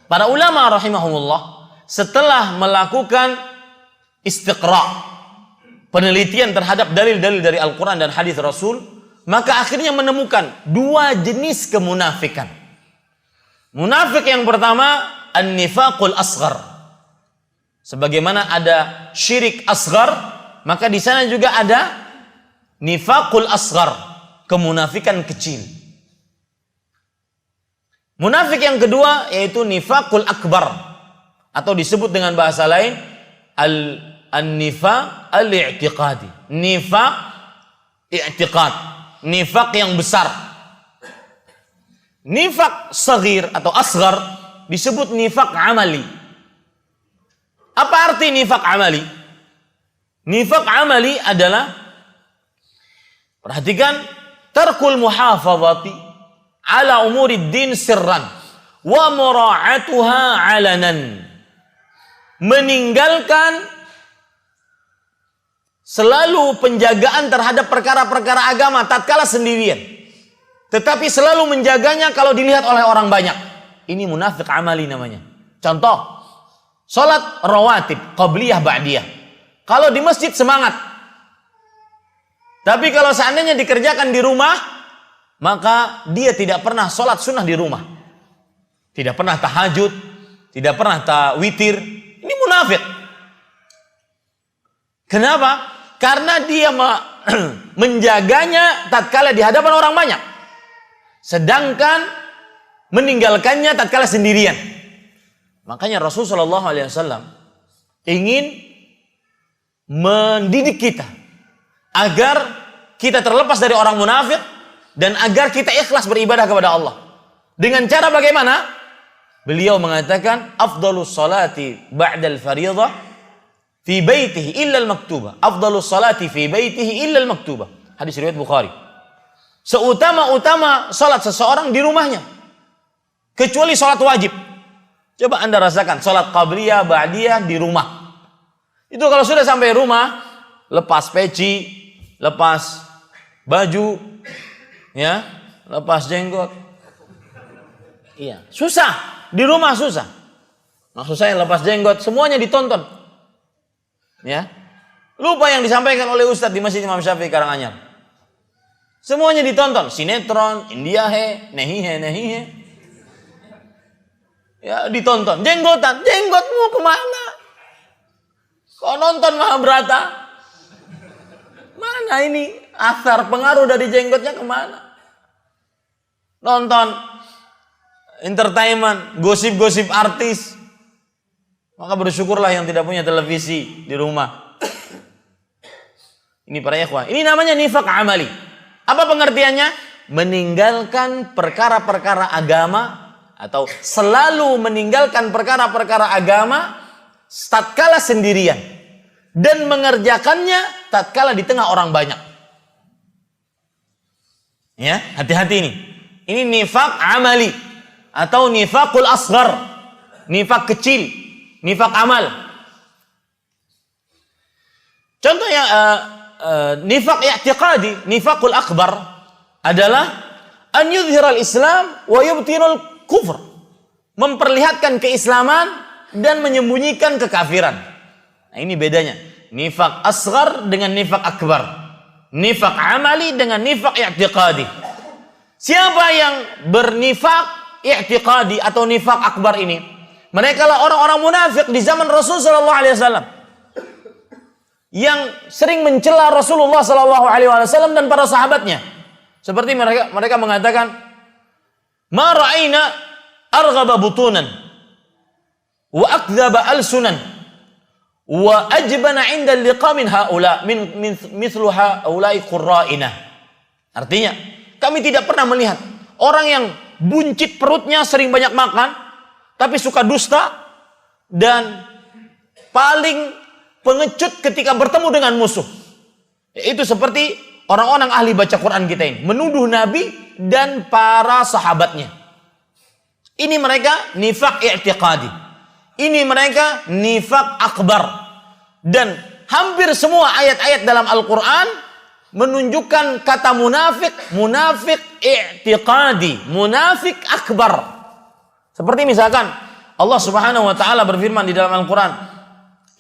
B: Para ulama rahimahumullah setelah melakukan istiqra', penelitian terhadap dalil-dalil dari Al-Quran dan hadis Rasul, maka akhirnya menemukan dua jenis kemunafikan. Munafik yang pertama, an-nifaqul asghar. Sebagaimana ada syirik asghar, maka di sana juga ada nifaqul asghar, kemunafikan kecil. Munafik yang kedua yaitu nifaqul akbar, atau disebut dengan bahasa lain an-nifaq al-i'tiqadi. Nifaq i'tiqad, nifaq yang besar. Nifaq saghir atau asghar disebut nifaq amali. Apa arti nifaq amali? Nifaq amali adalah, perhatikan, tarkul muhafazati ala umuri din sirran wa mura'atuha alanan. Meninggalkan selalu penjagaan terhadap perkara-perkara agama tatkala sendirian, tetapi selalu menjaganya kalau dilihat oleh orang banyak. Ini munafik amali namanya. Contoh, salat rawatib qabliyah ba'diyah. Kalau di masjid semangat, tapi kalau seandainya dikerjakan di rumah, maka dia tidak pernah sholat sunnah di rumah, tidak pernah tahajud, tidak pernah witir. Ini munafik. Kenapa? Karena dia menjaganya tatkala di hadapan orang banyak. Sedangkan meninggalkannya tatkala sendirian. Makanya Rasulullah SAW ingin mendidik kita agar kita terlepas dari orang munafik dan agar kita ikhlas beribadah kepada Allah. Dengan cara bagaimana? Beliau mengatakan afdhalus salati ba'dal fardhah fi baitihi illa al-maktubah. Afdhalus salati fi baitihi illa al-maktubah. Hadis riwayat Bukhari. Seutama-utama salat seseorang di rumahnya kecuali salat wajib. Coba Anda rasakan salat qabliyah, ba'diyah di rumah. Itu kalau sudah sampai rumah, lepas peci, lepas baju, ya, lepas jenggot. Iya, susah. Di rumah susah. Maksud saya lepas jenggot, semuanya ditonton. Ya. Lupa yang disampaikan oleh Ustadz di Masjid Imam Syafi'i Karanganyar. Semuanya ditonton, sinetron, Indiahe, nehihe. Ya, ditonton. Jenggotan, jenggotmu kemana? Kau nonton Mahabharata? Mana ini asar pengaruh dari jenggotnya kemana? Nonton entertainment, gosip-gosip artis. Maka bersyukurlah yang tidak punya televisi di rumah. Ini para ikhwan. Ini namanya nifaq amali. Apa pengertiannya? Meninggalkan perkara-perkara agama atau selalu meninggalkan perkara-perkara agama tatkala sendirian dan mengerjakannya tatkala di tengah orang banyak. Ya, hati-hati ini. Ini nifaq amali atau nifaqul asghar, nifaq kecil, nifaq amal. Contohnya nifaq i'tiqadi, nifaqul akbar adalah an yudhhiral Islam wa yubtinul kufur, memperlihatkan keislaman dan menyembunyikan kekafiran. Nah, ini bedanya nifaq asghar dengan nifaq akbar, nifaq amali dengan nifaq i'tiqadi. Siapa yang bernifaq i'tiqadi atau nifaq akbar ini, mereka lah orang-orang munafik di zaman Rasul sallallahu alaihi wasallam yang sering mencela Rasulullah sallallahu alaihi wasallam dan para sahabatnya. Seperti mereka mengatakan, "Ma ra'aina arghaba butunan wa akdzaba alsunan wa ajbana 'inda liqa min haula min mithlu haula'i qurra'ina." Artinya, kami tidak pernah melihat orang yang buncit perutnya, sering banyak makan, tapi suka dusta dan paling pengecut ketika bertemu dengan musuh. Itu seperti orang-orang ahli baca Quran kita ini, menuduh Nabi dan para sahabatnya. Ini mereka nifaq i'tiqadi. Ini mereka nifaq akbar. Dan hampir semua ayat-ayat dalam Al-Quran menunjukkan kata munafik, munafik i'tiqadi, munafik akbar. Seperti misalkan Allah Subhanahu wa taala berfirman di dalam Al-Quran,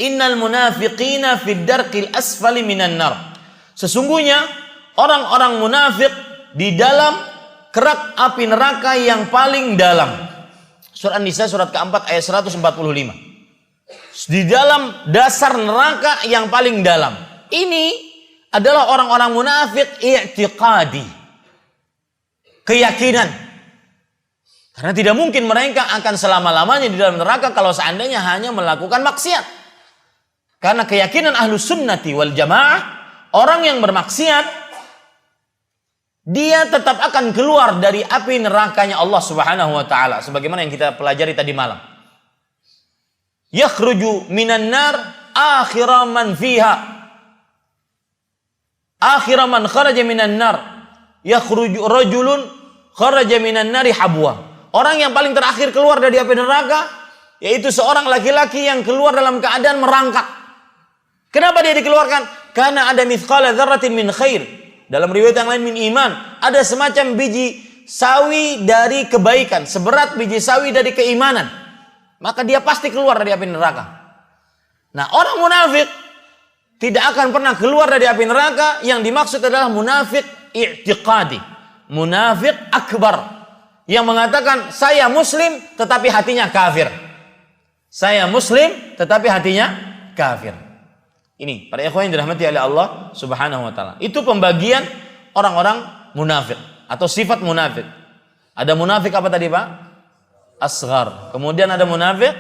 B: "Innal munafiqina fid darqil asfali minan nar." Sesungguhnya orang-orang munafik di dalam kerak api neraka yang paling dalam. Surah An-Nisa surat keempat ayat 145. Di dalam dasar neraka yang paling dalam. Ini adalah orang-orang munafik i'tiqadi, keyakinan. Karena tidak mungkin mereka akan selama-lamanya di dalam neraka kalau seandainya hanya melakukan maksiat. Karena keyakinan ahlus sunnati wal jamaah, orang yang bermaksiat dia tetap akan keluar dari api nerakanya Allah Subhanahu wa taala, sebagaimana yang kita pelajari tadi malam. Yakhruju minan nar akhira man fiha, akhira man kharaja minan nar, yakhruju rajulun kharaja minan nari habwa. Orang yang paling terakhir keluar dari api neraka yaitu seorang laki-laki yang keluar dalam keadaan merangkak. Kenapa dia dikeluarkan? Karena ada mithqala dzarratin min khair. Dalam riwayat yang lain min iman, ada semacam biji sawi dari kebaikan, seberat biji sawi dari keimanan. Maka dia pasti keluar dari api neraka. Nah, orang munafik tidak akan pernah keluar dari api neraka. Yang dimaksud adalah munafik i'tiqadi, munafik akbar, yang mengatakan saya muslim tetapi hatinya kafir. Saya muslim tetapi hatinya kafir. Ini para ikhwan yang dirahmati oleh Allah Subhanahu wa taala. Itu pembagian orang-orang munafik atau sifat munafik. Ada munafik apa tadi, Pak? Asghar. Kemudian ada munafik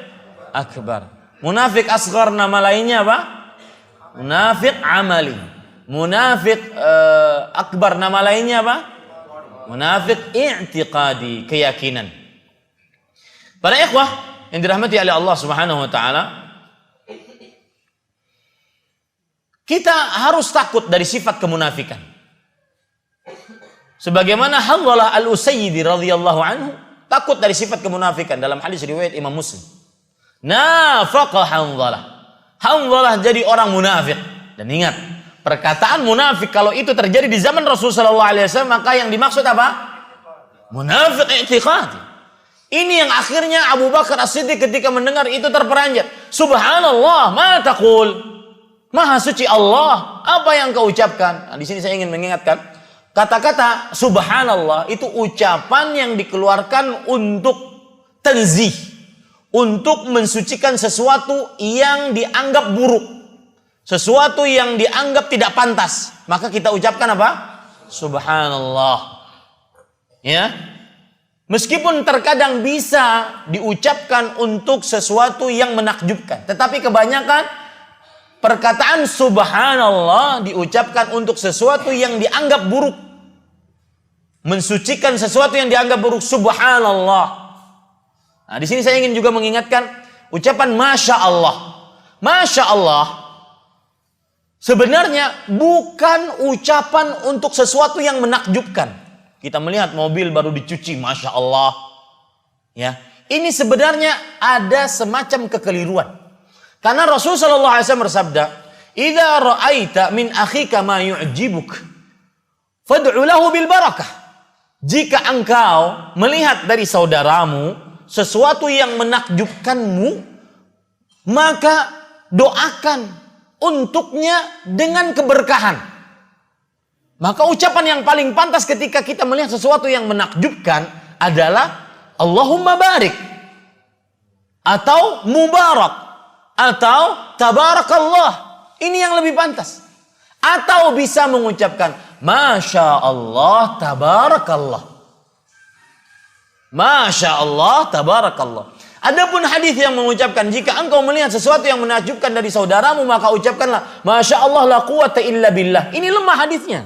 B: akbar. Munafik asghar nama lainnya apa? Munafik amali. Munafik akbar nama lainnya apa? Munafik i'tiqadi, keyakinan. Para ikhwah yang dirahmati oleh Allah Subhanahu wa taala, kita harus takut dari sifat kemunafikan. Sebagaimana Hanzalah Al-Usayyidi radhiyallahu anhu takut dari sifat kemunafikan dalam hadis riwayat Imam Muslim. Nafaqa Hanzalah. Hanzalah jadi orang munafik. Dan ingat, perkataan munafik kalau itu terjadi di zaman Rasulullah sallallahu alaihi wasallam, maka yang dimaksud apa? Munafik i'tiqadi. Ini yang akhirnya Abu Bakar As-Siddiq ketika mendengar itu terperanjat. Subhanallah, ma taqul? Maha suci Allah, apa yang kau ucapkan? Nah, di sini saya ingin mengingatkan, kata-kata subhanallah itu ucapan yang dikeluarkan untuk tanzih, untuk mensucikan sesuatu yang dianggap buruk, sesuatu yang dianggap tidak pantas. Maka kita ucapkan apa? Subhanallah. Ya. Meskipun terkadang bisa diucapkan untuk sesuatu yang menakjubkan, tetapi kebanyakan perkataan subhanallah diucapkan untuk sesuatu yang dianggap buruk. Mensucikan sesuatu yang dianggap buruk, subhanallah. Nah, di sini saya ingin juga mengingatkan ucapan masya Allah. Masya Allah sebenarnya bukan ucapan untuk sesuatu yang menakjubkan. Kita melihat mobil baru dicuci, masya Allah. Ya, ini sebenarnya ada semacam kekeliruan. Karena Rasulullah sallallahu alaihi wasallam bersabda, "Idza ra'aita min akhika ma yu'jibuk, fad'u lahu bil barakah." Jika engkau melihat dari saudaramu sesuatu yang menakjubkanmu, maka doakan untuknya dengan keberkahan. Maka ucapan yang paling pantas ketika kita melihat sesuatu yang menakjubkan adalah Allahumma barik, atau mubarak, atau tabarakallah. Ini yang lebih pantas. Atau bisa mengucapkan masya Allah tabarakallah. Masya Allah tabarakallah. Adapun hadis yang mengucapkan jika engkau melihat sesuatu yang menakjubkan dari saudaramu, maka ucapkanlah masya Allah la quwata illa billah. Ini lemah hadisnya.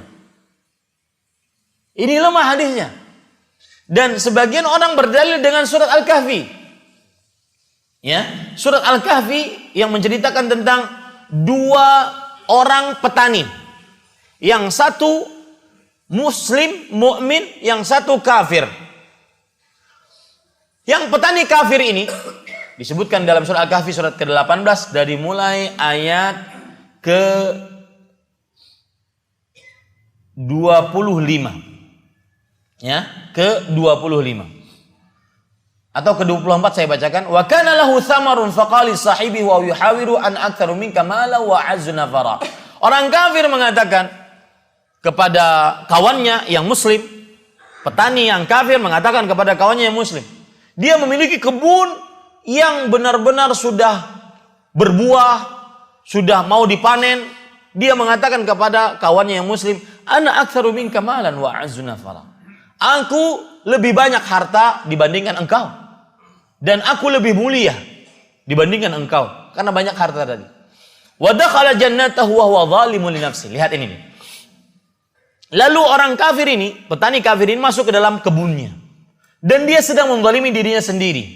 B: Ini lemah hadisnya. Dan sebagian orang berdalil dengan surat Al-Kahfi. Ya, surat Al-Kahfi yang menceritakan tentang dua orang petani. Yang satu muslim, mukmin, yang satu kafir. Yang petani kafir ini disebutkan dalam surat Al-Kahfi surat ke-18 dari mulai ayat ke-25. Ya, ke-25. Atau ke-24 saya bacakan, wa kana lahu thamarun faqali sahibi wa yuhawiru an aktsaru minka mala wa azzu nafara. Orang kafir mengatakan kepada kawannya yang muslim, petani yang kafir mengatakan kepada kawannya yang muslim, dia memiliki kebun yang benar-benar sudah berbuah, sudah mau dipanen. Dia mengatakan kepada kawannya yang muslim, ana aktsaru minka malan wa azzu nafara. Aku lebih banyak harta dibandingkan engkau. Dan aku lebih mulia dibandingkan engkau. Karena banyak harta tadi. Wa dakhala jannatahu wa huwa zalimun li nafsi. Lihat ini nih. Lalu orang kafir ini, petani kafir ini masuk ke dalam kebunnya. Dan dia sedang menzalimi dirinya sendiri.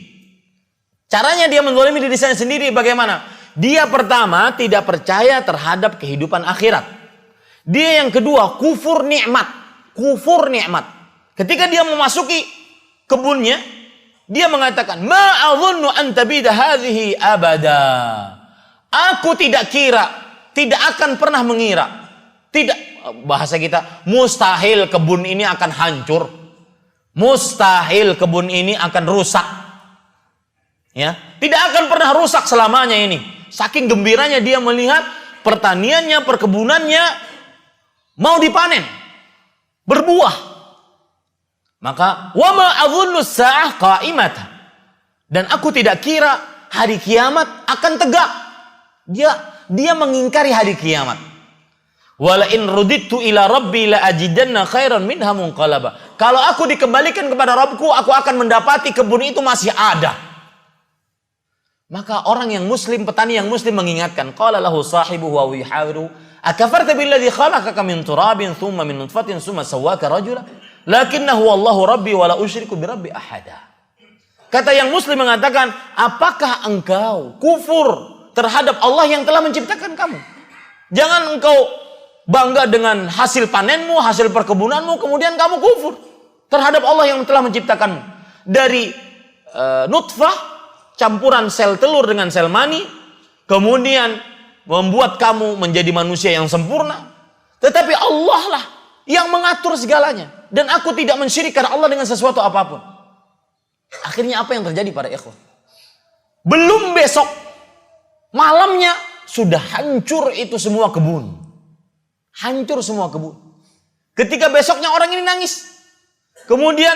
B: Caranya dia menzalimi dirinya sendiri bagaimana? Dia pertama tidak percaya terhadap kehidupan akhirat. Dia yang kedua kufur nikmat. Kufur nikmat. Ketika dia memasuki kebunnya, dia mengatakan, "Ma'adhunnu an tabida hadhihi abada." Aku tidak kira, tidak akan pernah mengira. Tidak, bahasa kita, mustahil kebun ini akan hancur. Mustahil kebun ini akan rusak. Ya, tidak akan pernah rusak selamanya ini. Saking gembiranya dia melihat pertaniannya, perkebunannya mau dipanen, berbuah. Maka wa ma adzunnu as-sa'ah qa'imatan. Dan aku tidak kira hari kiamat akan tegak. Dia dia mengingkari hari kiamat. Wala in rudittu ila rabbi la ajidanna khairan minha munqalaba. Kalau aku dikembalikan kepada Rabbku, aku akan mendapati kebun itu masih ada. Maka orang yang muslim, petani yang muslim mengingatkan, qala lahu sahibuhu wa yuhawiru, akafarta billadhi khalaqaka min turabin thumma min nutfatin thumma sawwaka rajula, lakinnahu wallahu rabbi wa la usyriku bi rabbi ahada. Kata yang muslim mengatakan, apakah engkau kufur terhadap Allah yang telah menciptakan kamu? Jangan engkau bangga dengan hasil panenmu, hasil perkebunanmu, kemudian kamu kufur terhadap Allah yang telah menciptakanmu. Dari nutfah, campuran sel telur dengan sel mani, kemudian membuat kamu menjadi manusia yang sempurna. Tetapi Allah lah yang mengatur segalanya. Dan aku tidak mensyirikkan Allah dengan sesuatu apapun. Akhirnya apa yang terjadi pada ikhwah? Belum besok, malamnya sudah hancur itu semua kebun. Hancur semua kebun. Ketika besoknya orang ini nangis. Kemudian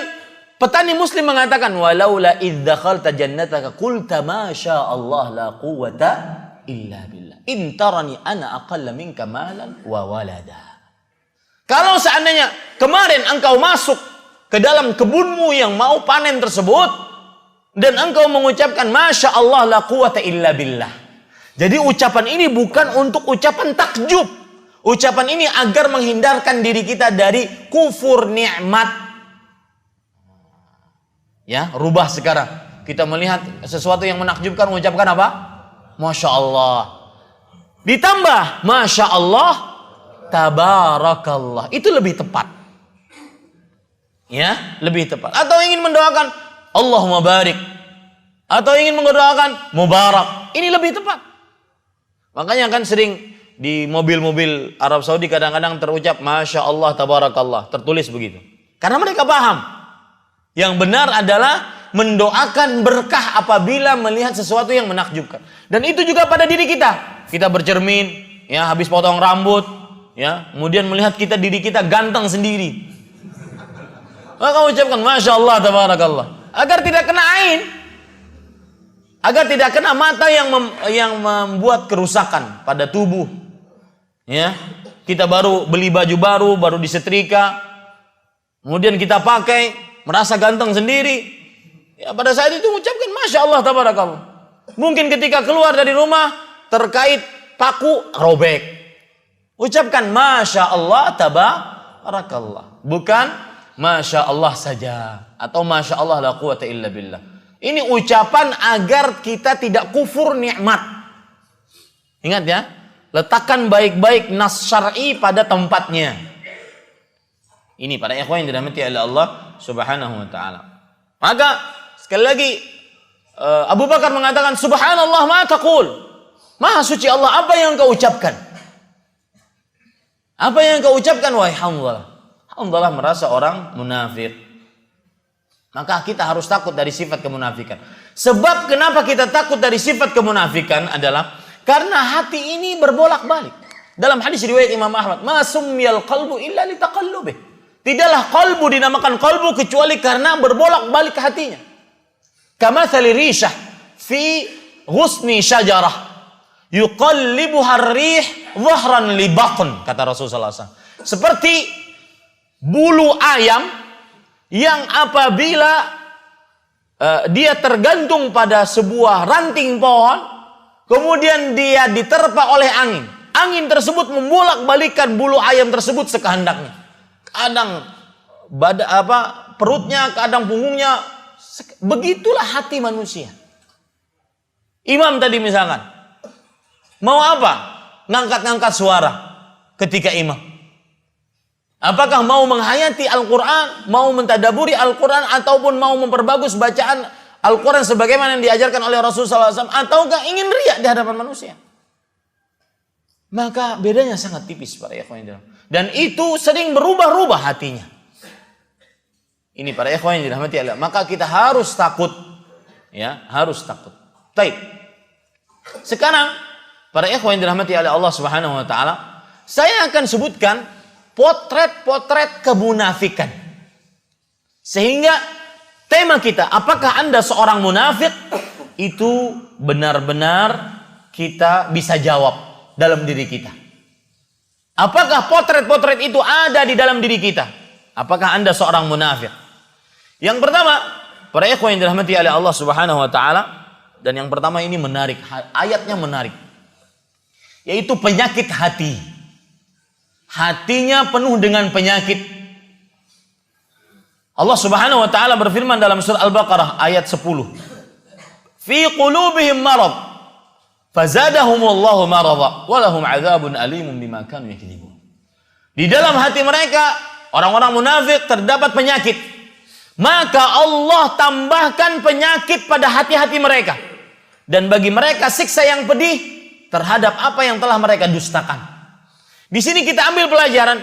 B: petani muslim mengatakan, walaula idz dakhalta jannataka qulta ma syaa Allah la quwwata illa billah. In tarani ana aqalla minka malan wa walada. Kalau seandainya kemarin engkau masuk ke dalam kebunmu yang mau panen tersebut dan engkau mengucapkan masya Allah la quwwata illa billah. Jadi ucapan ini bukan untuk ucapan takjub. Ucapan ini agar menghindarkan diri kita dari kufur nikmat. Ya, rubah sekarang. Kita melihat sesuatu yang menakjubkan, mengucapkan apa? Masya Allah. Ditambah Masya Allah, Tabarakallah. Itu lebih tepat. Ya, lebih tepat. Atau ingin mendoakan Allahumma barik. Atau ingin mendoakan Mubarak. Ini lebih tepat. Makanya kan sering di mobil-mobil Arab Saudi kadang-kadang terucap Masya Allah Tabarakallah. Tertulis begitu. Karena mereka paham. Yang benar adalah mendoakan berkah apabila melihat sesuatu yang menakjubkan. Dan itu juga pada diri kita. Kita bercermin, ya, habis potong rambut, ya, kemudian melihat diri kita ganteng sendiri. Maka ucapkan Masya Allah Tabarakallah. Agar tidak kena ain. Agar tidak kena mata yang membuat kerusakan pada tubuh. Ya, kita baru beli baju baru, baru disetrika, kemudian kita pakai, merasa ganteng sendiri. Ya, pada saat itu ucapkan Masya Allah Tabarakallah. Mungkin ketika keluar dari rumah terkait paku robek, ucapkan Masya Allah Tabarakallah, bukan Masya Allah saja atau Masya Allah la quwwata illa billah. Ini ucapan agar kita tidak kufur nikmat. Ingat ya, letakkan baik-baik nas syar'i pada tempatnya. Ini para ikhwan yang dirahmati oleh Allah Subhanahu wa taala. Maka sekali lagi Abu Bakar mengatakan subhanallah ma taqul. Maha suci Allah, apa yang kau ucapkan? Apa yang kau ucapkan wahai Hamzah? Hamzah merasa orang munafik. Maka kita harus takut dari sifat kemunafikan. Sebab kenapa kita takut dari sifat kemunafikan adalah karena hati ini berbolak-balik. Dalam hadis riwayat Imam Ahmad, "Ma summiyal qalbu illa litaqallubih." Tidaklah qalbu dinamakan qalbu kecuali karena berbolak-balik hatinya. Kamathali rishah fi ghusni syajarah yuqallibuha ar-rih dhahran li batn, kata Rasulullah SAW. Seperti bulu ayam yang apabila dia tergantung pada sebuah ranting pohon, kemudian dia diterpa oleh angin. Angin tersebut membolak-balikan bulu ayam tersebut sekehendaknya. Kadang perutnya, kadang punggungnya. Begitulah hati manusia. Imam tadi misalkan mau apa? Ngangkat-ngangkat suara ketika imam. Apakah mau menghayati Al-Quran, mau mentadaburi Al-Quran, ataupun mau memperbagus bacaan Al-Quran sebagaimana yang diajarkan oleh Rasulullah SAW, ataukah ingin riya di hadapan manusia? Maka bedanya sangat tipis para ikhwan. Dan itu sering berubah-ubah hatinya. Ini para ikhwan yang dirahmati Allah. Maka kita harus takut, ya, harus takut. Baik. Sekarang para ikhwan yang dirahmati oleh Allah Subhanahu wa taala, saya akan sebutkan potret-potret kemunafikan. Sehingga tema kita, apakah Anda seorang munafik? Itu benar-benar kita bisa jawab. dalam diri kita? Apakah potret-potret itu ada di dalam diri kita? Apakah Anda seorang munafik? Yang pertama, para ikhwan yang dirahmati oleh Allah Subhanahu wa taala, dan yang pertama ini menarik, ayatnya menarik. Yaitu penyakit hati. Hatinya penuh dengan penyakit. Allah Subhanahu wa taala berfirman dalam surah Al-Baqarah ayat 10. Fi qulubihim marad fazadahumullahu marada wa lahum 'adzabun alimun bima kanu yakdzibun. Di dalam hati mereka, orang-orang munafik, terdapat penyakit. Maka Allah tambahkan penyakit pada hati-hati mereka. Dan bagi mereka siksa yang pedih terhadap apa yang telah mereka dustakan. Di sini kita ambil pelajaran.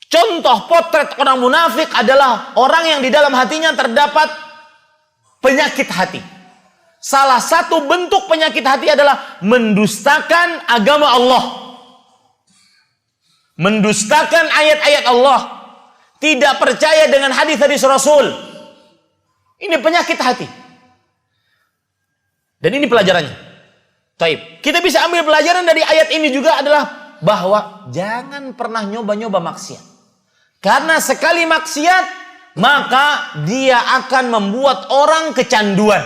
B: Contoh potret orang munafik adalah orang yang di dalam hatinya terdapat penyakit hati. Salah satu bentuk penyakit hati adalah mendustakan agama Allah. Mendustakan ayat-ayat Allah. Tidak percaya dengan hadis-hadis Rasul. Ini penyakit hati. Dan ini pelajarannya. Taib. Kita bisa ambil pelajaran dari ayat ini juga adalah bahwa jangan pernah nyoba-nyoba maksiat. Karena sekali maksiat, maka dia akan membuat orang kecanduan.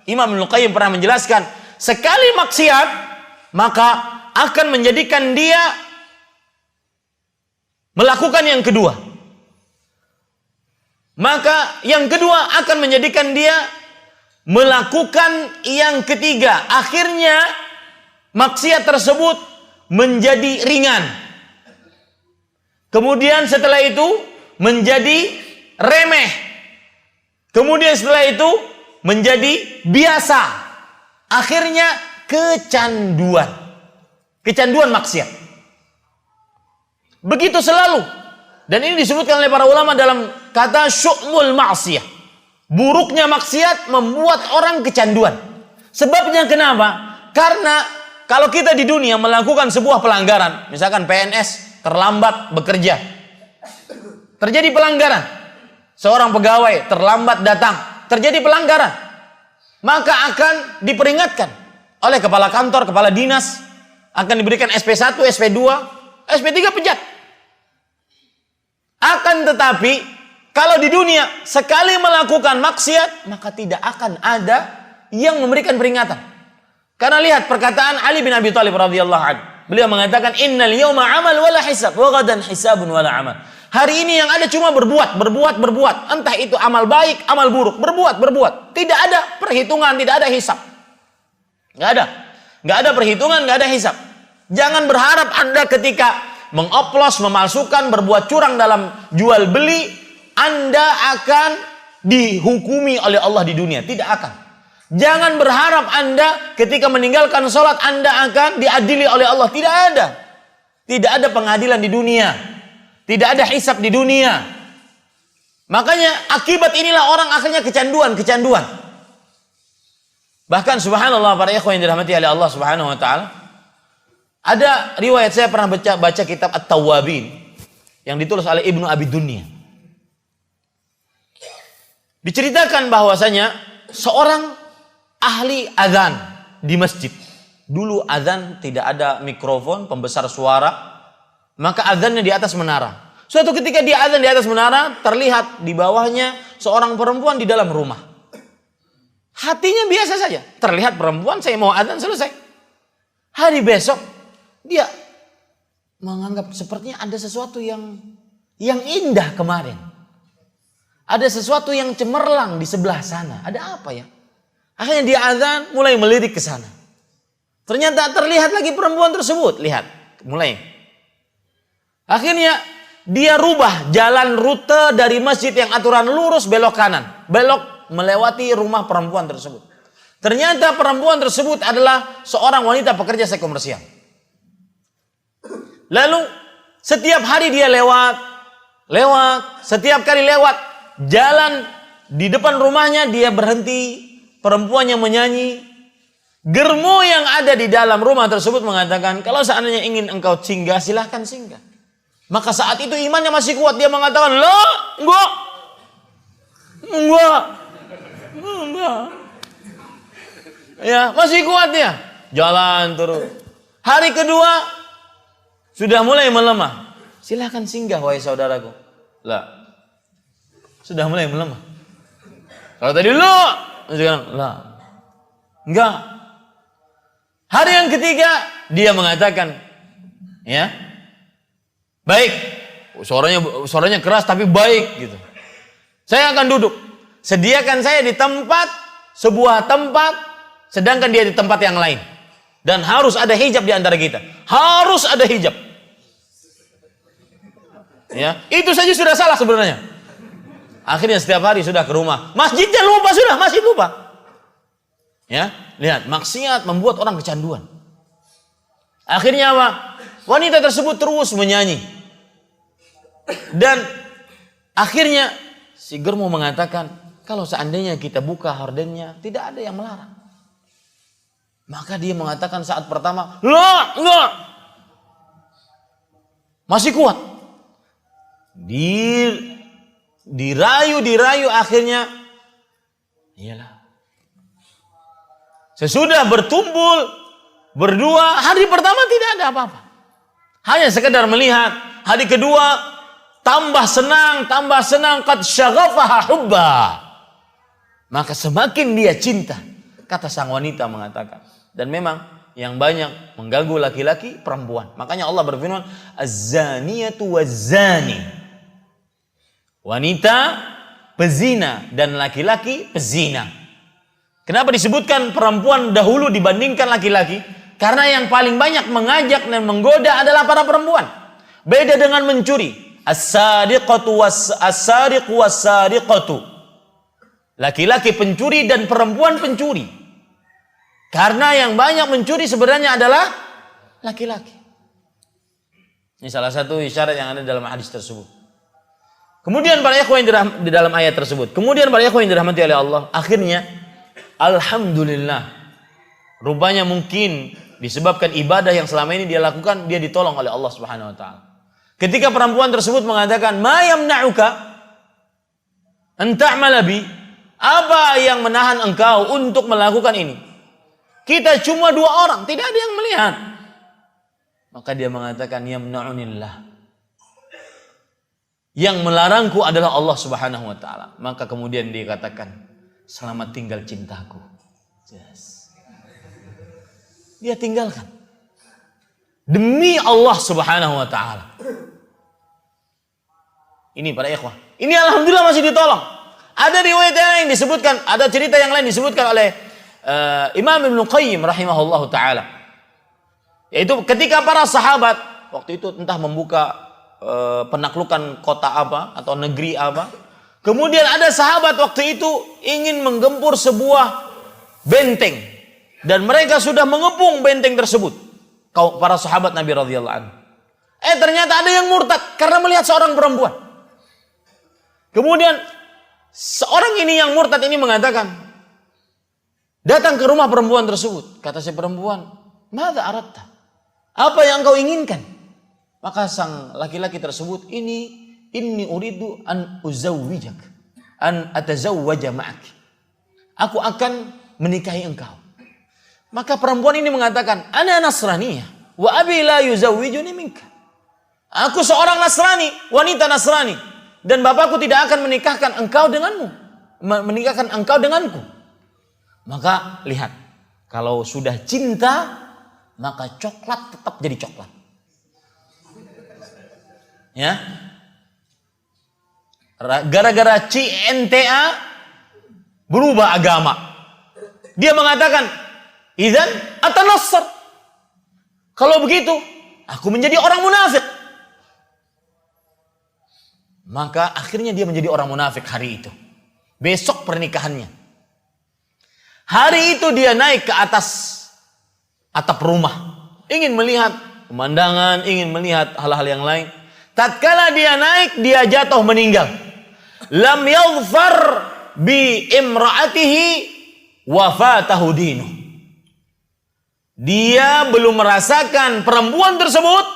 B: Imam Ibnu Qayyim pernah menjelaskan, sekali maksiat, maka akan menjadikan dia melakukan yang kedua. Maka yang kedua akan menjadikan dia melakukan yang ketiga. Akhirnya maksiat tersebut menjadi ringan. Kemudian setelah itu menjadi remeh. Kemudian setelah itu menjadi biasa. Akhirnya kecanduan. Kecanduan maksiat. Begitu selalu. Dan ini disebutkan oleh para ulama dalam kata syu'mul ma'siyah. Buruknya maksiat membuat orang kecanduan. Sebabnya kenapa? Karena kalau kita di dunia melakukan sebuah pelanggaran, misalkan PNS terlambat bekerja, terjadi pelanggaran. Seorang pegawai terlambat datang, terjadi pelanggaran, maka akan diperingatkan oleh kepala kantor, kepala dinas, akan diberikan SP1, SP2, SP3 pecat. Akan tetapi kalau di dunia sekali melakukan maksiat, maka tidak akan ada yang memberikan peringatan. Karena lihat perkataan Ali bin Abi Thalib radhiyallahu anhu. Beliau mengatakan, innal yawma amal wala hisab, wa ghadan hisabun wala amal. Hari ini yang ada cuma berbuat. Entah itu amal baik, amal buruk. Berbuat. Tidak ada perhitungan, tidak ada hisab. Nggak ada perhitungan, nggak ada hisab. Jangan berharap Anda ketika mengoplos, memalsukan, berbuat curang dalam jual beli, Anda akan dihukumi oleh Allah di dunia. Tidak akan. Jangan berharap Anda ketika meninggalkan sholat Anda akan diadili oleh Allah. Tidak ada. Tidak ada pengadilan di dunia. Tidak ada hisab di dunia. Makanya akibat inilah orang akhirnya kecanduan. Bahkan subhanallah para ikhwan yang dirahmati oleh Allah Subhanahu wa taala. Ada riwayat, saya pernah baca kitab At-Tawwabin yang ditulis oleh Ibnu Abi Dunya. Diceritakan bahwasanya seorang ahli azan di masjid. Dulu azan tidak ada mikrofon, pembesar suara, maka azannya di atas menara. Suatu ketika dia azan di atas menara, terlihat di bawahnya seorang perempuan di dalam rumah. Hatinya biasa saja, terlihat perempuan, saya mau azan, selesai. Hari besok dia menganggap sepertinya ada sesuatu yang indah kemarin. Ada sesuatu yang cemerlang di sebelah sana. Ada apa ya? Akhirnya dia azan, mulai melirik ke sana. Ternyata terlihat lagi perempuan tersebut. Lihat, mulai. Akhirnya dia rubah jalan rute dari masjid yang aturan lurus belok kanan. Belok melewati rumah perempuan tersebut. Ternyata perempuan tersebut adalah seorang wanita pekerja seks komersial. Lalu setiap hari dia lewat. Setiap kali lewat jalan di depan rumahnya dia berhenti. Perempuannya menyanyi. Germo yang ada di dalam rumah tersebut mengatakan, kalau seandainya ingin engkau singgah, silahkan singgah. Maka saat itu imannya masih kuat. Dia mengatakan, enggak. Ya, masih kuat dia. Jalan terus. Hari kedua sudah mulai melemah. Silahkan singgah wahai saudaraku. Lah. Sudah mulai melemah. Kalau tadi lu, sekarang lah. Enggak. Hari yang ketiga dia mengatakan, ya, baik. Suaranya keras tapi baik gitu. Saya akan duduk. Sediakan saya di sebuah tempat, sedangkan dia di tempat yang lain. Dan harus ada hijab di antara kita. Harus ada hijab. Ya, itu saja sudah salah sebenarnya. Akhirnya setiap hari sudah ke rumah. Masjidnya lupa sudah, masjid lupa. Ya, lihat, maksiat membuat orang kecanduan. Akhirnya apa? Wanita tersebut terus menyanyi. Dan akhirnya si Germo mengatakan, kalau seandainya kita buka hordennya, tidak ada yang melarang. Maka dia mengatakan saat pertama, enggak. Masih kuat. Dirayu akhirnya, iyalah. Sesudah bertumbul, berdua, hari pertama tidak ada apa-apa. Hanya sekedar melihat. Hari kedua, tambah senang, qad syaghafaha hubba. Maka semakin dia cinta, kata sang wanita mengatakan. Dan memang yang banyak mengganggu laki-laki perempuan. Makanya Allah berfirman, az-zaniyatu waz-zani. Wanita pezina dan laki-laki pezina. Kenapa disebutkan perempuan dahulu dibandingkan laki-laki? Karena yang paling banyak mengajak dan menggoda adalah para perempuan. Beda dengan mencuri. As-sariqatu was-sariqu was-sariqatu. Laki-laki pencuri dan perempuan pencuri. Karena yang banyak mencuri sebenarnya adalah laki-laki. Ini salah satu isyarat yang ada dalam hadis tersebut. Kemudian para ikhwan yang di dalam ayat tersebut. Kemudian para ikhwan yang dirahmati oleh Allah. Akhirnya, alhamdulillah. Rupanya mungkin disebabkan ibadah yang selama ini dia lakukan, dia ditolong oleh Allah Subhanahu wa taala. Ketika perempuan tersebut mengatakan, "Ma yamna'uka an ta'mala bi?" Apa yang menahan engkau untuk melakukan ini? Kita cuma 2 orang, tidak ada yang melihat. Maka dia mengatakan, "Yamna'unillah." Yang melarangku adalah Allah Subhanahu wa taala. Maka kemudian dia katakan, "Selamat tinggal cintaku." Yes. Dia tinggalkan demi Allah Subhanahu wa taala. Ini para ikhwah. Ini alhamdulillah masih ditolong. Ada riwayat yang lain disebutkan, ada cerita yang lain disebutkan oleh Imam Ibnu Qayyim rahimahullahu taala. Yaitu ketika para sahabat waktu itu entah membuka penaklukan kota apa atau negeri apa. Kemudian ada sahabat waktu itu ingin menggempur sebuah benteng dan mereka sudah mengepung benteng tersebut. Para sahabat Nabi radhiyallahu anhu. Ternyata ada yang murtad karena melihat seorang perempuan. Kemudian seorang ini yang murtad ini mengatakan, datang ke rumah perempuan tersebut. Kata si perempuan, "Madza aratta?" Apa yang engkau inginkan? Maka sang laki-laki tersebut, inni uridu an uzawwijak, an atazawwaja ma'ak. Aku akan menikahi engkau. Maka perempuan ini mengatakan, "Ana Nasraniyah wa abi la yuzawwijuni minka." Aku seorang Nasrani, wanita Nasrani, dan bapakku tidak akan menikahkan engkau denganmu, menikahkan engkau denganku. Maka lihat, kalau sudah cinta, maka coklat tetap jadi coklat. Ya. Gara-gara CNTA berubah agama. Dia mengatakan, "Idzan atanassar." Kalau begitu, aku menjadi orang munafik. Maka akhirnya dia menjadi orang munafik hari itu. Besok pernikahannya. Hari itu dia naik ke atas atap rumah. Ingin melihat pemandangan, ingin melihat hal-hal yang lain. Tatkala dia naik, dia jatuh meninggal. Lam yaghfar bi imra'atihi wafatahu dinu. Dia belum merasakan perempuan tersebut.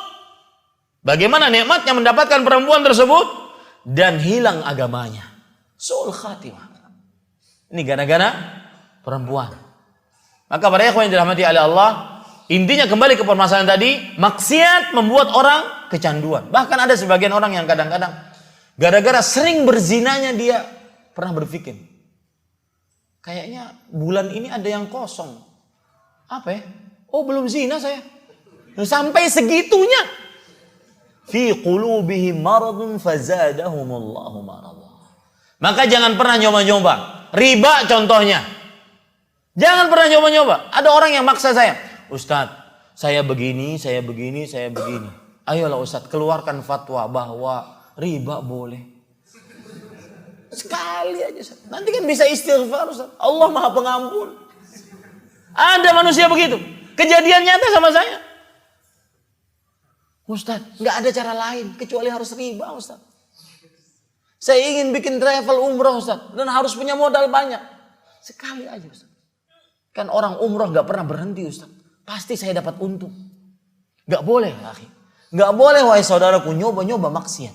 B: Bagaimana nikmatnya mendapatkan perempuan tersebut. Dan hilang agamanya. Su'ul khatimah. Ini gara-gara perempuan. Maka para ikhwan yang dirahmati oleh Allah, Intinya kembali ke permasalahan tadi, maksiat membuat orang kecanduan. Bahkan ada sebagian orang yang kadang-kadang gara-gara sering berzinanya dia pernah berpikir, kayaknya bulan ini ada yang kosong. Apa ya? Oh, belum zina saya. Sampai segitunya. Fi qulubihim maradun fazadahumullahu marada. Maka jangan pernah nyoba-nyoba. Riba contohnya. Jangan pernah nyoba-nyoba. Ada orang yang maksa saya, Ustadz, saya begini. Ayolah Ustadz, keluarkan fatwa bahwa riba boleh. Sekali aja Ustadz. Nanti kan bisa istighfar Ustadz. Allah Maha Pengampun. Ada manusia begitu. Kejadian nyata sama saya. Ustadz, nggak ada cara lain kecuali harus riba Ustadz. Saya ingin bikin travel umroh Ustadz, dan harus punya modal banyak. Sekali aja Ustadz. Kan orang umroh nggak pernah berhenti Ustadz. Pasti saya dapat untung. Nggak boleh, akhi. Nggak boleh wahai saudaraku nyoba-nyoba maksiat.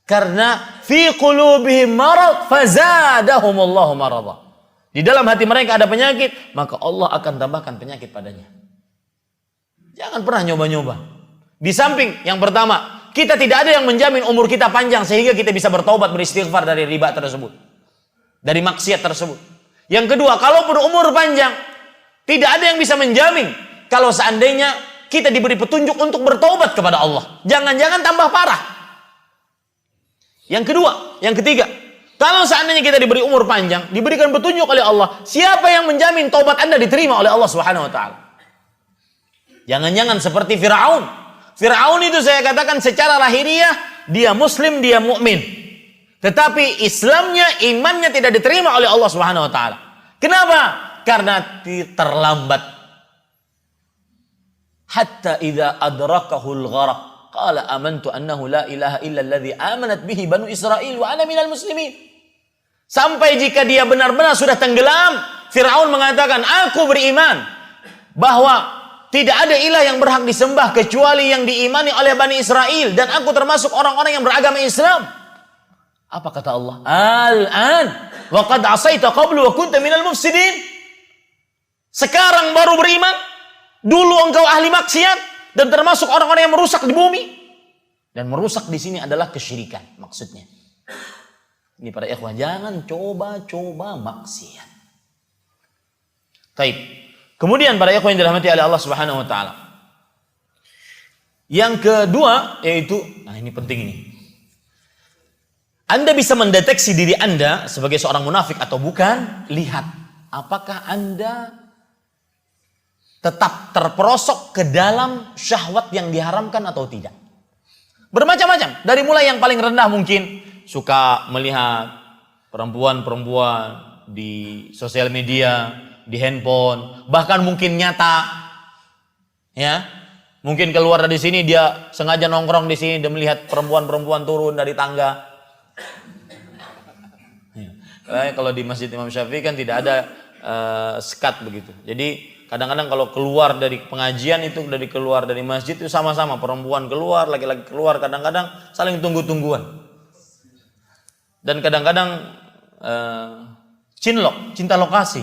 B: Karena fi qulubihim marad fazadahumullahu marada. Di dalam hati mereka ada penyakit, maka Allah akan tambahkan penyakit padanya. Jangan pernah nyoba-nyoba. Di samping yang pertama, kita tidak ada yang menjamin umur kita panjang sehingga kita bisa bertaubat beristighfar dari riba tersebut, dari maksiat tersebut. Yang kedua, kalaupun umur panjang, tidak ada yang bisa menjamin kalau seandainya kita diberi petunjuk untuk bertaubat kepada Allah. Jangan-jangan tambah parah. Yang kedua, yang ketiga, kalau seandainya kita diberi umur panjang, diberikan petunjuk oleh Allah, siapa yang menjamin taubat Anda diterima oleh Allah Subhanahu wa taala? Jangan-jangan seperti Firaun. Firaun itu saya katakan secara lahiriah dia muslim, dia mukmin. Tetapi Islamnya, imannya tidak diterima oleh Allah Subhanahu wa taala. Kenapa? Karena terlambat. Hatta idza adrakahul gharq qala amantu annahu la ilaha illa alladhi amanat bihi banu Israil wa ana minal muslimin. Sampai jika dia benar-benar sudah tenggelam, Firaun mengatakan, aku beriman bahwa tidak ada ilah yang berhak disembah kecuali yang diimani oleh Bani Israel. Dan aku termasuk orang-orang yang beragama Islam. Apa kata Allah? Al-an wa qad asaita qablu wa kunta minal mufsidin. Sekarang baru beriman. Dulu engkau ahli maksiat. Dan termasuk orang-orang yang merusak di bumi. Dan merusak di sini adalah kesyirikan maksudnya. Ini para ikhwan, jangan coba-coba maksiat. Taib. Kemudian para ikhwan yang dirahmati oleh Allah Subhanahu wa taala. Yang kedua yaitu, nah ini penting ini. Anda bisa mendeteksi diri Anda sebagai seorang munafik atau bukan, lihat apakah Anda tetap terperosok ke dalam syahwat yang diharamkan atau tidak. Bermacam-macam, dari mulai yang paling rendah mungkin suka melihat perempuan-perempuan di sosial media, di handphone, bahkan mungkin nyata, ya, mungkin keluar dari sini dia sengaja nongkrong di sini dan melihat perempuan-perempuan turun dari tangga. Ya. Kalau di Masjid Imam Syafi'i kan tidak ada sekat begitu. Jadi kadang-kadang kalau keluar dari pengajian itu, keluar dari masjid itu sama-sama perempuan keluar, laki-laki keluar, kadang-kadang saling tunggu-tungguan. Dan kadang-kadang cinta lokasi.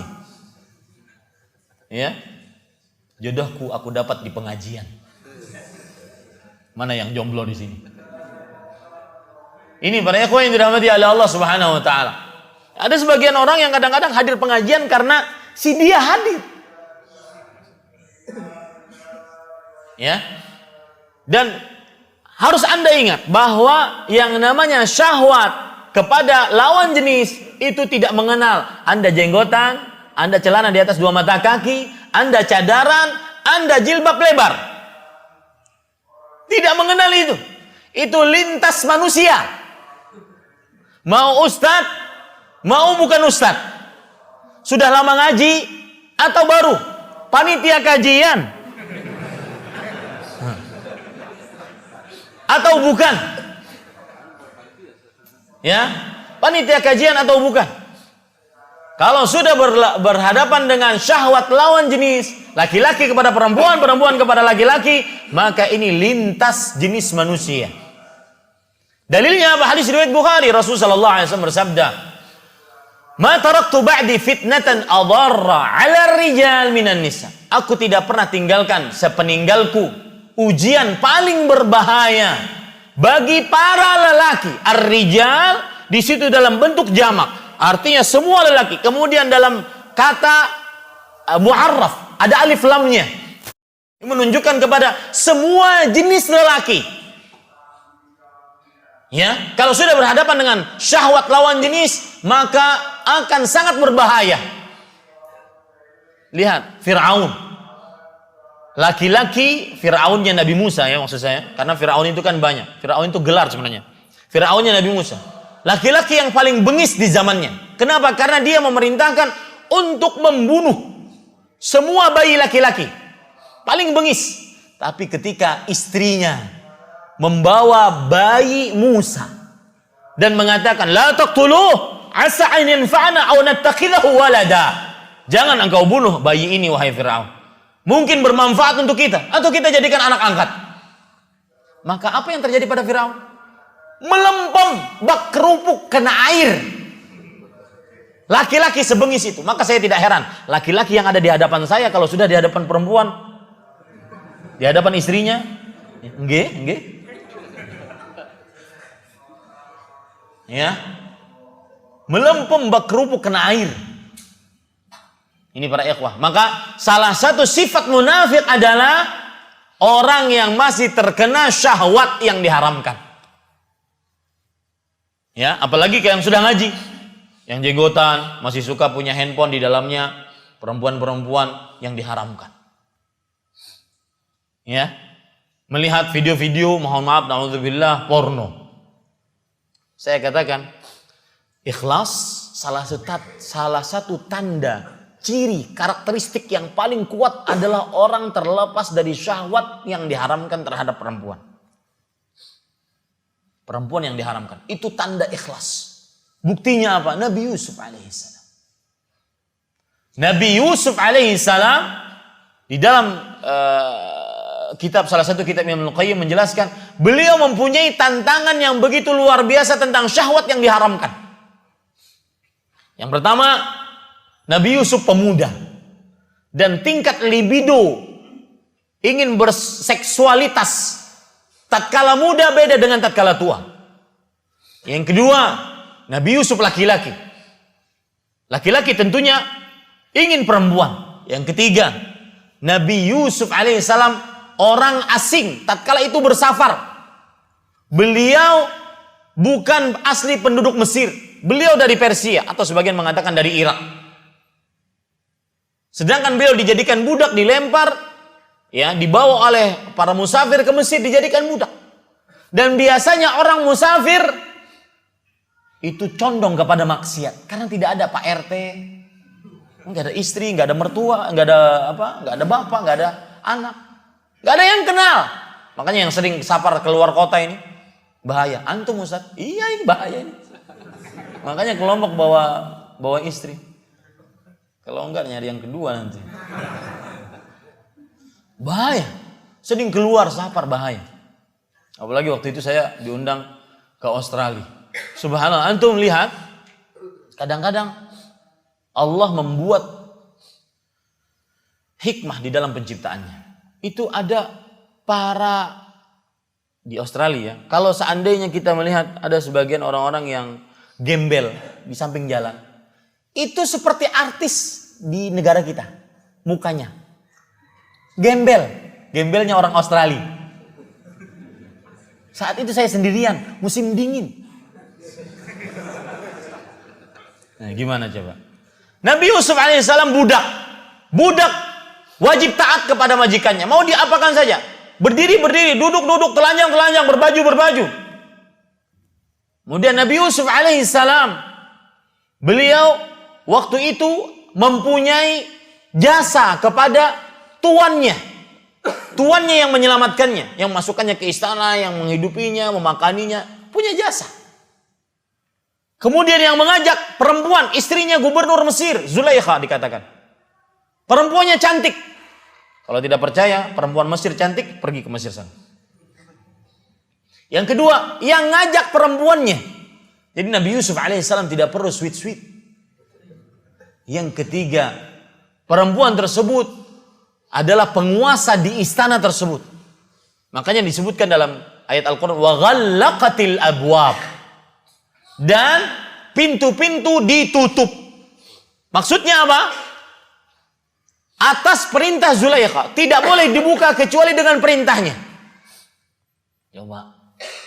B: Ya, jodohku aku dapat di pengajian. Mana yang jomblo di sini? Ini para ikhwan yang dirahmati oleh Allah Subhanahu wa taala. Ada sebagian orang yang kadang-kadang hadir pengajian karena si dia hadir. Ya. Dan harus Anda ingat bahwa yang namanya syahwat kepada lawan jenis itu tidak mengenal Anda jenggotan, Anda celana di atas 2 mata kaki, Anda cadaran, Anda jilbab lebar. Tidak mengenal itu. Itu lintas manusia. Mau ustadz, mau bukan ustadz. Sudah lama ngaji atau baru? Panitia kajian. Atau bukan? Ya, panitia kajian atau bukan? Kalau sudah berhadapan dengan syahwat lawan jenis, laki-laki kepada perempuan, perempuan kepada laki-laki, maka ini lintas jenis manusia. Dalilnya apa? Hadis riwayat Bukhari, Rasulullah sallallahu alaihi wasallam bersabda, Ma taraktu ba'di fitnatan adarra 'ala rijal minan nisa. Aku tidak pernah tinggalkan sepeninggalku ujian paling berbahaya bagi para lelaki. Ar-rijal di situ dalam bentuk jamak, artinya semua lelaki. Kemudian dalam kata mu'arraf ada alif lamnya, menunjukkan kepada semua jenis lelaki. Ya, kalau sudah berhadapan dengan syahwat lawan jenis, maka akan sangat berbahaya. Lihat Fir'aun, laki-laki Fir'aunnya Nabi Musa ya maksud saya, karena Fir'aun itu kan banyak. Fir'aun itu gelar sebenarnya. Fir'aunnya Nabi Musa, laki-laki yang paling bengis di zamannya. Kenapa? Karena dia memerintahkan untuk membunuh semua bayi laki-laki, paling bengis. Tapi ketika istrinya membawa bayi Musa dan mengatakan la taqtuluh asa an yanfa'ana aw nattakhidahu walada. Jangan engkau bunuh bayi ini wahai Firaun. Mungkin bermanfaat untuk kita atau kita jadikan anak angkat. Maka apa yang terjadi pada Firaun? Melempem bak kerupuk kena air. Laki-laki sebengis itu. Maka saya tidak heran laki-laki yang ada di hadapan saya kalau sudah di hadapan perempuan, di hadapan istrinya, nggih. Ya, melempem bak kerupuk kena air. Ini para ikhwah. Maka salah satu sifat munafik adalah orang yang masih terkena syahwat yang diharamkan. Ya, apalagi kayak yang sudah ngaji, yang jenggotan, masih suka punya handphone di dalamnya perempuan-perempuan yang diharamkan. Ya, melihat video-video, mohon maaf, naudzubillah, porno. Saya katakan, ikhlas salah satu tanda, ciri, karakteristik yang paling kuat adalah orang terlepas dari syahwat yang diharamkan terhadap perempuan. Perempuan yang diharamkan. Itu tanda ikhlas. Buktinya apa? Nabi Yusuf alaihissalam. Nabi Yusuf alaihissalam di dalam kitab, salah satu kitab Ibnu Qayyim menjelaskan, beliau mempunyai tantangan yang begitu luar biasa tentang syahwat yang diharamkan. Yang pertama, Nabi Yusuf pemuda dan tingkat libido ingin berseksualitas tatkala muda beda dengan tatkala tua. Yang kedua, Nabi Yusuf laki-laki. Laki-laki tentunya ingin perempuan. Yang ketiga, Nabi Yusuf alaihissalam orang asing tatkala itu bersafar. Beliau bukan asli penduduk Mesir. Beliau dari Persia atau sebagian mengatakan dari Irak. Sedangkan beliau dijadikan budak, dilempar, ya, dibawa oleh para musafir ke Mesir, dijadikan budak. Dan biasanya orang musafir itu condong kepada maksiat karena tidak ada Pak RT, nggak ada istri, nggak ada mertua, nggak ada bapak, nggak ada anak. Gak ada yang kenal. Makanya yang sering safar keluar kota ini bahaya. Antum Ustaz? Iya, ini bahaya ini. Makanya kelompok bawa istri. Kalau enggak nyari yang kedua nanti. Bahaya. Sering keluar safar bahaya. Apalagi waktu itu saya diundang ke Australia. Subhanallah, antum lihat kadang-kadang Allah membuat hikmah di dalam penciptaannya. Itu ada para di Australia. Kalau seandainya kita melihat ada sebagian orang-orang yang gembel di samping jalan, itu seperti artis di negara kita, mukanya gembelnya orang Australia. Saat itu saya sendirian, musim dingin. Nah, gimana coba? Nabi Yusuf alaihissalam budak wajib taat kepada majikannya. Mau diapakan saja. Berdiri, duduk, telanjang, berbaju. Kemudian Nabi Yusuf alaihissalam, beliau waktu itu mempunyai jasa kepada tuannya. Tuannya yang menyelamatkannya, yang memasukkannya ke istana, yang menghidupinya, memakaninya, punya jasa. Kemudian yang mengajak perempuan, istrinya gubernur Mesir, Zulaikha dikatakan. Perempuannya cantik. Kalau tidak percaya perempuan Mesir cantik, pergi ke Mesir sana. Yang kedua, yang ngajak perempuannya. Jadi Nabi Yusuf alaihissalam tidak perlu sweet. Yang ketiga, perempuan tersebut adalah penguasa di istana tersebut. Makanya disebutkan dalam ayat Al-Quran, wa ghallaqatil abwab, dan pintu-pintu ditutup. Maksudnya apa? Atas perintah Zulaikha, tidak boleh dibuka kecuali dengan perintahnya. Coba.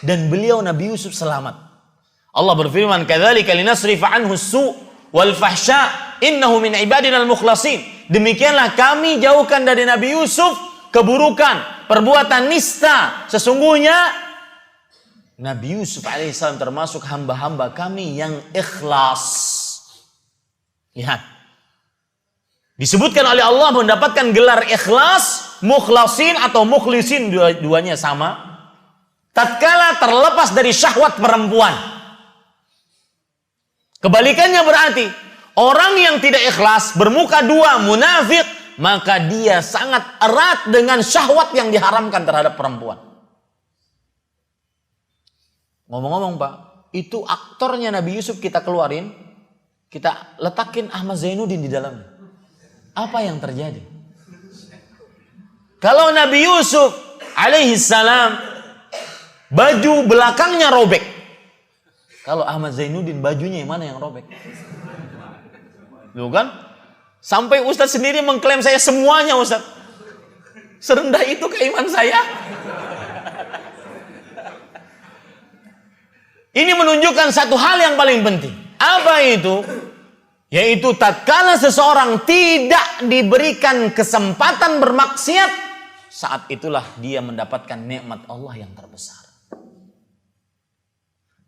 B: Dan beliau Nabi Yusuf selamat. Allah berfirman, kadzalika linasrifa anhu as-su' wal fahsya innahu min ibadina al-mukhlasin. Demikianlah kami jauhkan dari Nabi Yusuf keburukan, perbuatan nista. Sesungguhnya Nabi Yusuf alaihissalam termasuk hamba-hamba kami yang ikhlas. Lihat. Disebutkan oleh Allah mendapatkan gelar ikhlas, mukhlasin atau mukhlisin, dua-duanya sama. Tatkala terlepas dari syahwat perempuan. Kebalikannya berarti orang yang tidak ikhlas, bermuka dua, munafik, maka dia sangat erat dengan syahwat yang diharamkan terhadap perempuan. Ngomong-ngomong Pak, itu aktornya Nabi Yusuf kita keluarin, kita letakin Ahmad Zainuddin di dalamnya. Apa yang terjadi? Kalau Nabi Yusuf alaihi salam baju belakangnya robek, kalau Ahmad Zainuddin bajunya yang mana yang robek? Loh kan? Sampai Ustadz sendiri mengklaim saya semuanya Ustadz. Serendah itu keiman saya. Ini menunjukkan satu hal yang paling penting. Apa itu? Yaitu tatkala seseorang tidak diberikan kesempatan bermaksiat, saat itulah dia mendapatkan nikmat Allah yang terbesar.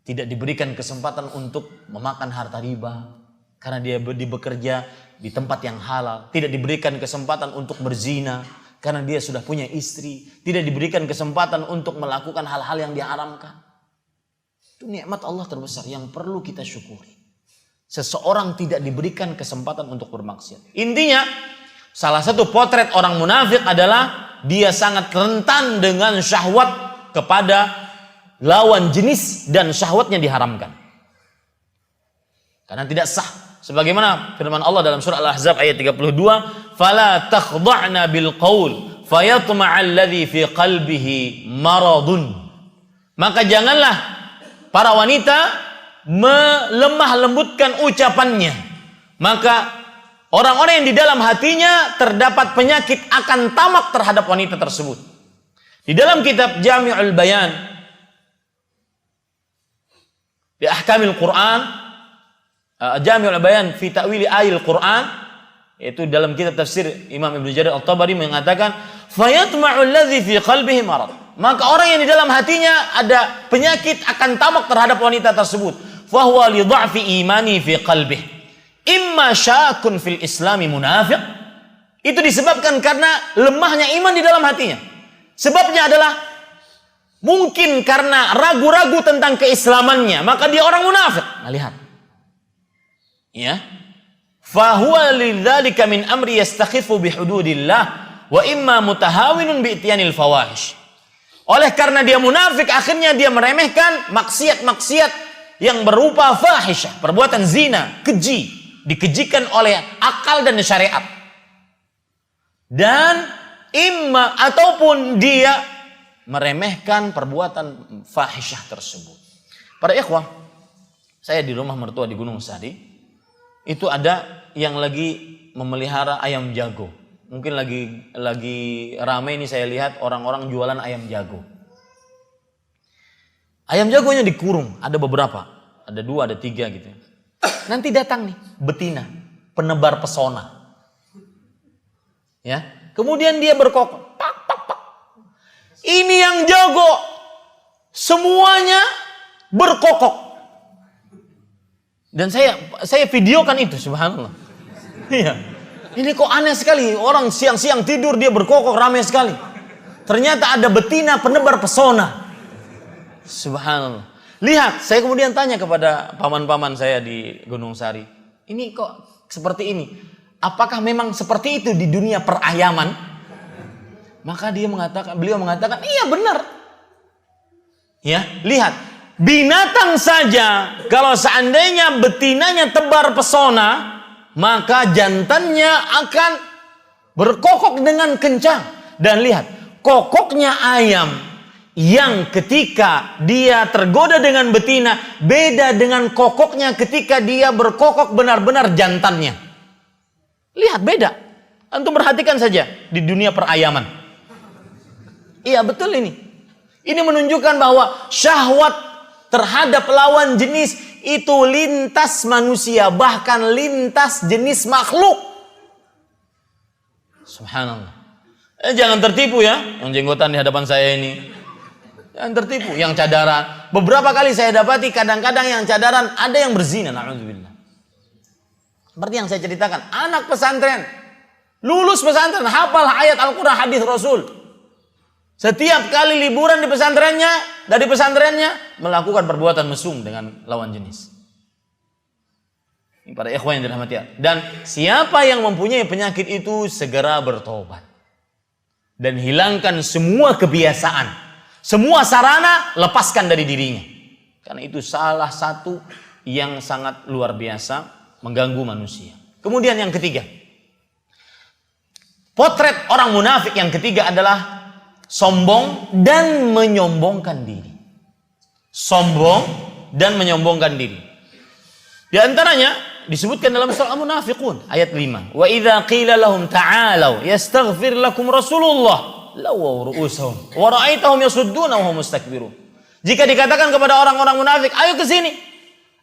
B: Tidak diberikan kesempatan untuk memakan harta riba karena dia bekerja di tempat yang halal. Tidak diberikan kesempatan untuk berzina karena dia sudah punya istri. Tidak diberikan kesempatan untuk melakukan hal-hal yang diharamkan. Itu nikmat Allah terbesar yang perlu kita syukuri. Seseorang tidak diberikan kesempatan untuk bermaksiat. Intinya, salah satu potret orang munafik adalah dia sangat rentan dengan syahwat kepada lawan jenis dan syahwatnya diharamkan. Karena tidak sah. Sebagaimana firman Allah dalam surah Al-Ahzab ayat 32, "Fala takhda'na bil qaul fayatma'a alladhi fi qalbihi maradun." Maka janganlah para wanita melemah lembutkan ucapannya, maka orang-orang yang di dalam hatinya terdapat penyakit akan tamak terhadap wanita tersebut. Di dalam kitab Jami'ul Bayan bi Ahkamil Quran, Jami'ul Bayan fi Ta'wili Ayil Quran, yaitu dalam kitab tafsir Imam Ibnu Jarir At-Tabari mengatakan, fayatma'u alladhi fi qalbihi marad. Maka orang yang di dalam hatinya ada penyakit akan tamak terhadap wanita tersebut. Fahuwa li dha'fi imani fi qalbih. Imma syakun fil islami munafiq. Itu disebabkan karena lemahnya iman di dalam hatinya. Sebabnya adalah mungkin karena ragu-ragu tentang keislamannya, maka dia orang munafik. Nah, lihat. Ya. Fahuwa lidzalika min amri yastakhifu bihududillah wa imma mutahawinun bi ityanil fawahish. Oleh karena dia munafik, akhirnya dia meremehkan maksiat-maksiat yang berupa fahisyah, perbuatan zina, keji, dikejikan oleh akal dan syariat. Dan imma ataupun dia meremehkan perbuatan fahisyah tersebut. Para ikhwah, saya di rumah mertua di Gunung Sari, itu ada yang lagi memelihara ayam jago. Mungkin lagi ramai ini saya lihat orang-orang jualan ayam jago. Ayam jagonya dikurung, ada beberapa, ada 2, ada 3 gitu. Nanti datang nih betina, penebar pesona. Ya, kemudian dia berkokok, pak pak pak. Ini yang jago, semuanya berkokok. Dan saya videokan itu, subhanallah. Iya. Ini kok aneh sekali, orang siang-siang tidur dia berkokok ramai sekali. Ternyata ada betina penebar pesona. Subhanallah. Lihat, saya kemudian tanya kepada paman-paman saya di Gunung Sari, ini kok seperti ini? Apakah memang seperti itu di dunia perayaman? Maka beliau mengatakan, iya benar. Ya, lihat, binatang saja kalau seandainya betinanya tebar pesona, maka jantannya akan berkokok dengan kencang. Dan lihat, kokoknya ayam yang ketika dia tergoda dengan betina beda dengan kokoknya ketika dia berkokok benar-benar jantannya. Lihat, beda. Antum perhatikan saja di dunia perayaman. Iya, betul ini. Ini menunjukkan bahwa syahwat terhadap lawan jenis itu lintas manusia, bahkan lintas jenis makhluk. Subhanallah. Jangan tertipu ya, yang jenggotan di hadapan saya ini. Jangan tertipu, yang cadaran. Beberapa kali saya dapati kadang-kadang yang cadaran ada yang berzina, na'udzubillah. Seperti yang saya ceritakan, anak pesantren, lulus pesantren, hafal ayat Al-Quran, hadis Rasul. Setiap kali liburan di pesantrennya, dari pesantrennya, melakukan perbuatan mesum dengan lawan jenis. Ini para ikhwan yang dirahmati Allah. Dan siapa yang mempunyai penyakit itu, segera bertobat. Dan hilangkan semua kebiasaan. Semua sarana, lepaskan dari dirinya. Karena itu salah satu yang sangat luar biasa, mengganggu manusia. Kemudian yang ketiga, potret orang munafik yang ketiga adalah sombong dan menyombongkan diri. Sombong dan menyombongkan diri. Di antaranya disebutkan dalam surah Al-Munafiqun ayat 5. Wa idza qila lahum ta'alu yastaghfir lakum Rasulullah lawaw ru'usahum wa ra'aitahum yasudduna wa hum mustakbirun. Jika dikatakan kepada orang-orang munafik, ayo ke sini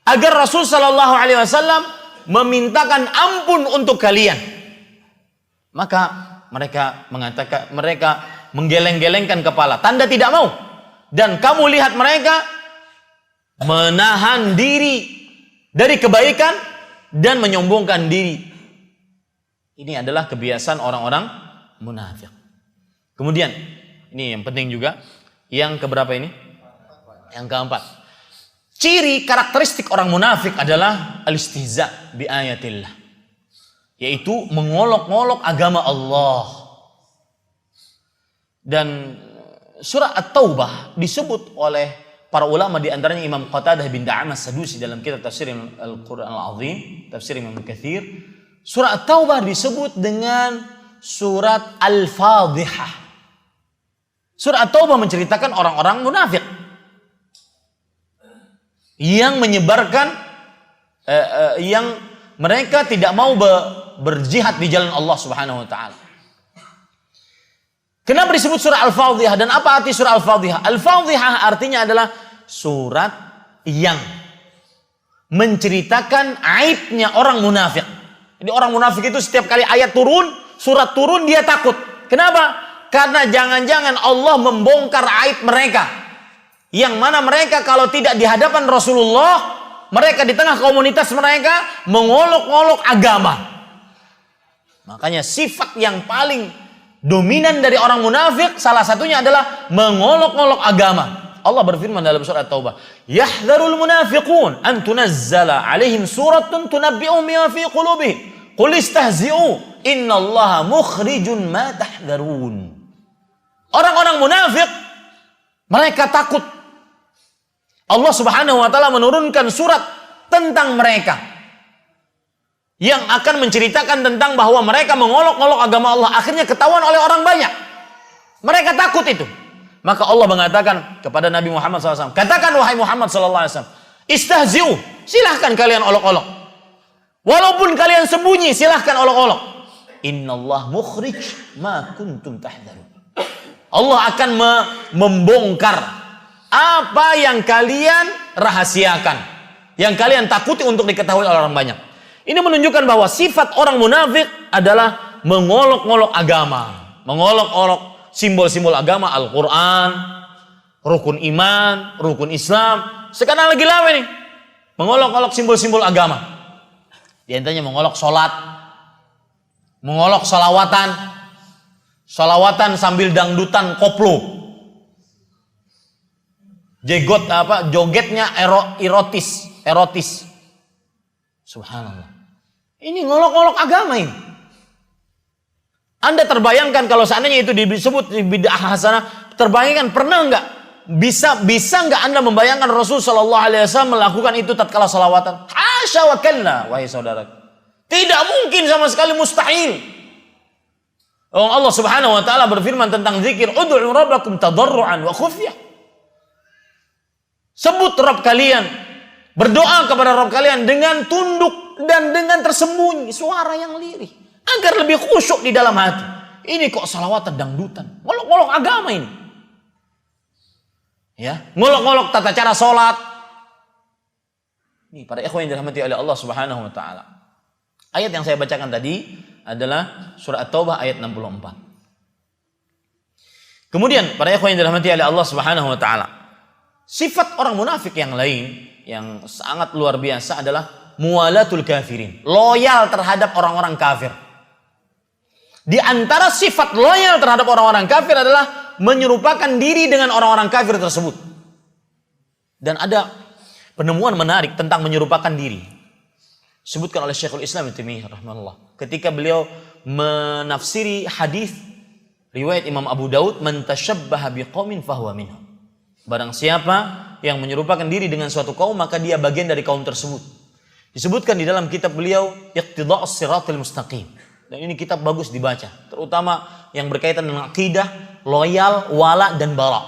B: agar Rasul sallallahu alaihi wasallam memintakan ampun untuk kalian, maka mereka mengatakan, mereka menggeleng-gelengkan kepala, tanda tidak mau. Dan kamu lihat mereka menahan diri dari kebaikan dan menyombongkan diri. Ini adalah kebiasaan orang-orang munafik. Kemudian, ini yang penting juga, yang keberapa ini? Yang keempat. Ciri karakteristik orang munafik adalah al-istihza bi ayatillah, yaitu mengolok-olok agama Allah. Dan surah At-Taubah disebut oleh para ulama, di antaranya Imam Qatadah bin Da'amah As-Sadusi dalam kitab tafsir Al-Quran Al-Azim, tafsir Imam Katsir. Surah At-Taubah disebut dengan surat Al-Fadhihah. Surah At-Taubah menceritakan orang-orang munafik yang menyebarkan yang mereka tidak mau berjihad di jalan Allah Subhanahu wa taala. Kenapa disebut surah Al-Fadhihah dan apa arti surah Al-Fadhihah? Al-Fadhihah artinya adalah surat yang menceritakan aibnya orang munafik. Jadi orang munafik itu setiap kali ayat turun, surat turun, dia takut. Kenapa? Karena jangan-jangan Allah membongkar aib mereka. Yang mana mereka kalau tidak di hadapan Rasulullah, mereka di tengah komunitas mereka mengolok-olok agama. Makanya sifat yang paling dominan dari orang munafik salah satunya adalah mengolok-olok agama. Allah berfirman dalam surah At-Taubah, "Yahdharul munafiqun an tunazzala 'alaihim suratun tunabbi'uhum bima fi qulubihim. Qul istahzi'u innallaha mukhrijun ma tahdharun." Orang-orang munafik mereka takut Allah Subhanahu wa taala menurunkan surat tentang mereka yang akan menceritakan tentang bahwa mereka mengolok-olok agama Allah, akhirnya ketahuan oleh orang banyak. Mereka takut itu. Maka Allah mengatakan kepada Nabi Muhammad SAW, katakan wahai Muhammad SAW, istahzi'u, silahkan kalian olok-olok. Walaupun kalian sembunyi, silahkan olok-olok. Innallah mukhrij ma kuntum tahdharun. Allah akan membongkar apa yang kalian rahasiakan, yang kalian takuti untuk diketahui oleh orang banyak. Ini menunjukkan bahwa sifat orang munafik adalah mengolok-olok agama, mengolok-olok simbol-simbol agama, Al-Quran, rukun iman, rukun Islam. Sekarang lagi lama nih, mengolok-olok simbol-simbol agama. Di antaranya mengolok sholat, mengolok sholawatan, sholawatan sambil dangdutan koplo. Jegot jogetnya erotis. Subhanallah. Ini ngolok-ngolok agama ini. Anda terbayangkan kalau seandainya itu disebut bid'ah hasanah, terbayangkan pernah enggak? Bisa enggak Anda membayangkan Rasul sallallahu alaihi wasallam melakukan itu tatkala salawatan? Hasya wa kalla, wahai saudara. Tidak mungkin sama sekali, mustahil. Allah Subhanahu wa taala berfirman tentang zikir, ud'u rabbakum tadarruan wa khufyah. Sebut Rabb kalian, berdoa kepada Rabb kalian dengan tunduk dan dengan tersembunyi, suara yang lirih, agar lebih khusyuk di dalam hati. Ini kok salawatan dangdutan, ngolok-ngolok agama ini. Ya, ngolok-ngolok tata cara sholat. Ini para ikhwan yang dirahmati oleh Allah Subhanahu wa taala. Ayat yang saya bacakan tadi adalah surah At-Taubah ayat 64. Kemudian para ikhwan yang dirahmati oleh Allah Subhanahu wa taala, sifat orang munafik yang lain yang sangat luar biasa adalah muwalatul kafirin, loyal terhadap orang-orang kafir. Di antara sifat loyal terhadap orang-orang kafir adalah menyerupakan diri dengan orang-orang kafir tersebut. Dan ada penemuan menarik tentang menyerupakan diri. Disebutkan oleh Syekhul Islam Ibnu Taimiyah rahimahullah ketika beliau menafsiri hadis riwayat Imam Abu Daud, man tashabbaha biqaumin fahuwa minhum. Barang siapa yang menyerupakan diri dengan suatu kaum, maka dia bagian dari kaum tersebut. Disebutkan di dalam kitab beliau Iqtida'us Shiratal Mustaqim. Dan ini kitab bagus dibaca, terutama yang berkaitan dengan akidah, loyal, wala dan bara.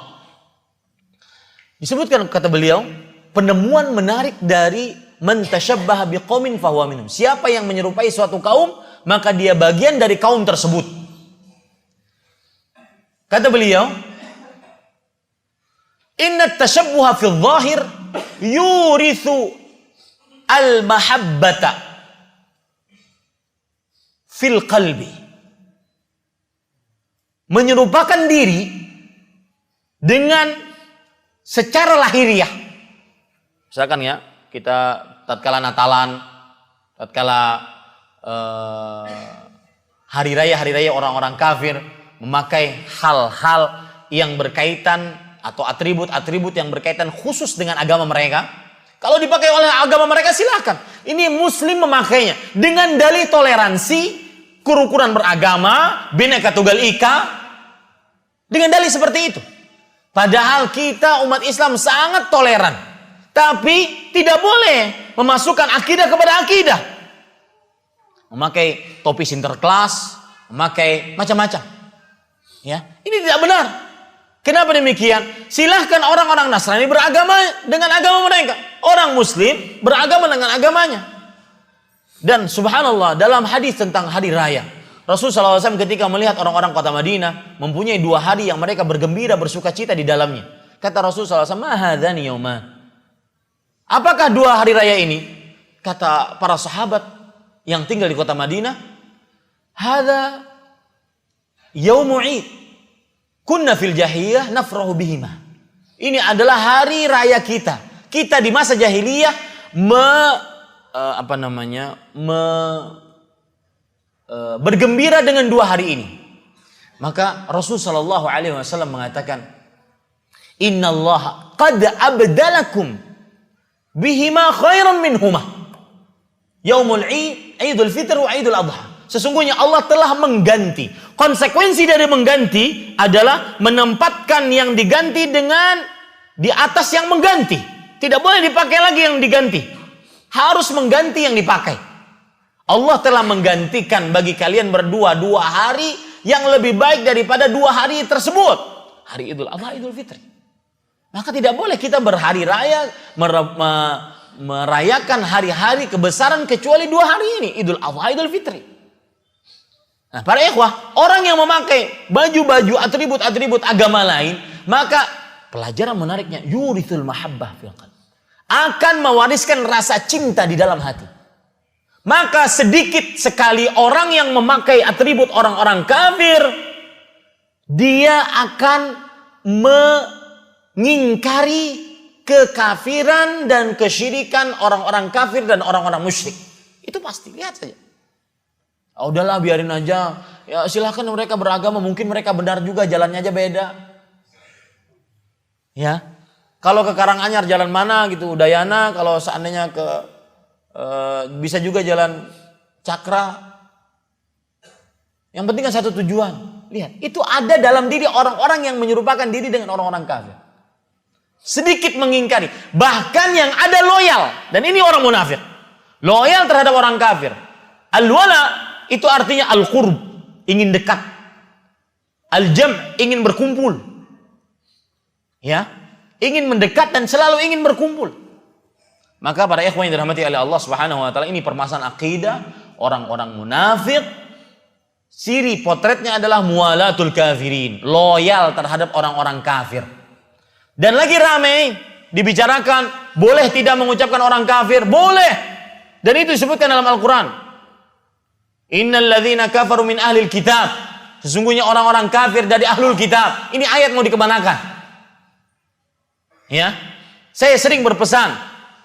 B: Disebutkan kata beliau, penemuan menarik dari man tashabbaha biqaumin fahuwa minhum. Siapa yang menyerupai suatu kaum, maka dia bagian dari kaum tersebut. Kata beliau, inna tashabbuha fil zahir yurithu al-mahabbata fil qalbi. Menyerupakan diri dengan secara lahiriah. Misalkan ya, kita tatkala Natalan, tatkala hari raya orang-orang kafir memakai hal-hal yang berkaitan atau atribut-atribut yang berkaitan khusus dengan agama mereka. Kalau dipakai oleh agama mereka silakan. Ini muslim memakainya dengan dalih toleransi, kerukunan beragama, Bhinneka Tunggal Ika, dengan dalih seperti itu. Padahal kita umat Islam sangat toleran. Tapi tidak boleh memasukkan akidah kepada akidah. Memakai topi sinterklas, memakai macam-macam. Ya, ini tidak benar. Kenapa demikian? Silahkan orang-orang Nasrani beragama dengan agama mereka. Orang Muslim beragama dengan agamanya. Dan subhanallah, dalam hadis tentang hari raya, Rasulullah SAW ketika melihat orang-orang kota Madinah mempunyai 2 hari yang mereka bergembira, bersuka cita di dalamnya. Kata Rasulullah SAW, ma hadzani yauman. Apakah 2 hari raya ini? Kata para sahabat yang tinggal di kota Madinah, hadza yaumu id kunna fil jahiliyah nafrahu bihima. Ini adalah hari raya kita. Kita di masa jahiliyah bergembira dengan 2 hari ini. Maka Rasul sallallahu alaihi wasallam mengatakan, innallaha qad abdalakum bihima khairan minhuma yaumul id, idul fitr wa idul adha. Sesungguhnya Allah telah mengganti. Konsekuensi dari mengganti adalah menempatkan yang diganti dengan di atas yang mengganti. Tidak boleh dipakai lagi yang diganti, harus mengganti yang dipakai. Allah telah menggantikan bagi kalian berdua 2 hari yang lebih baik daripada 2 hari tersebut, hari Idul Adha, Idul Fitri. Maka tidak boleh kita berhari raya merayakan hari-hari kebesaran kecuali 2 hari ini, Idul Adha, Idul Fitri. Nah, para ikhwah, orang yang memakai baju-baju atribut-atribut agama lain, maka pelajaran menariknya, yurithul mahabbah fil qalbi, akan mewariskan rasa cinta di dalam hati. Maka sedikit sekali orang yang memakai atribut orang-orang kafir, dia akan mengingkari kekafiran dan kesyirikan orang-orang kafir dan orang-orang musyrik. Itu pasti, lihat saja. Oh, udahlah biarin aja. Ya silahkan mereka beragama, mungkin mereka benar juga, jalannya aja beda. Ya. Kalau ke Karanganyar jalan mana gitu, Udayana, kalau seandainya ke bisa juga jalan Cakra. Yang penting kan satu tujuan. Lihat, itu ada dalam diri orang-orang yang menyerupakan diri dengan orang-orang kafir. Sedikit mengingkari, bahkan yang ada loyal, dan ini orang munafik, loyal terhadap orang kafir. Al-wala itu artinya al-qurb, ingin dekat. Al-jam', ingin berkumpul. Ya, ingin mendekat dan selalu ingin berkumpul. Maka para ikhwan yang dirahmati oleh Allah Subhanahu wa taala, ini permasalahan akidah orang-orang munafik. Ciri potretnya adalah muwalatul kafirin, loyal terhadap orang-orang kafir. Dan lagi ramai dibicarakan, boleh tidak mengucapkan orang kafir? Boleh. Dan itu disebutkan dalam Al-Quran. Innal ladzina kafaru min ahlil kitab. Sesungguhnya orang-orang kafir dari ahlul kitab. Ini ayat mau dikemanakan? Ya, saya sering berpesan,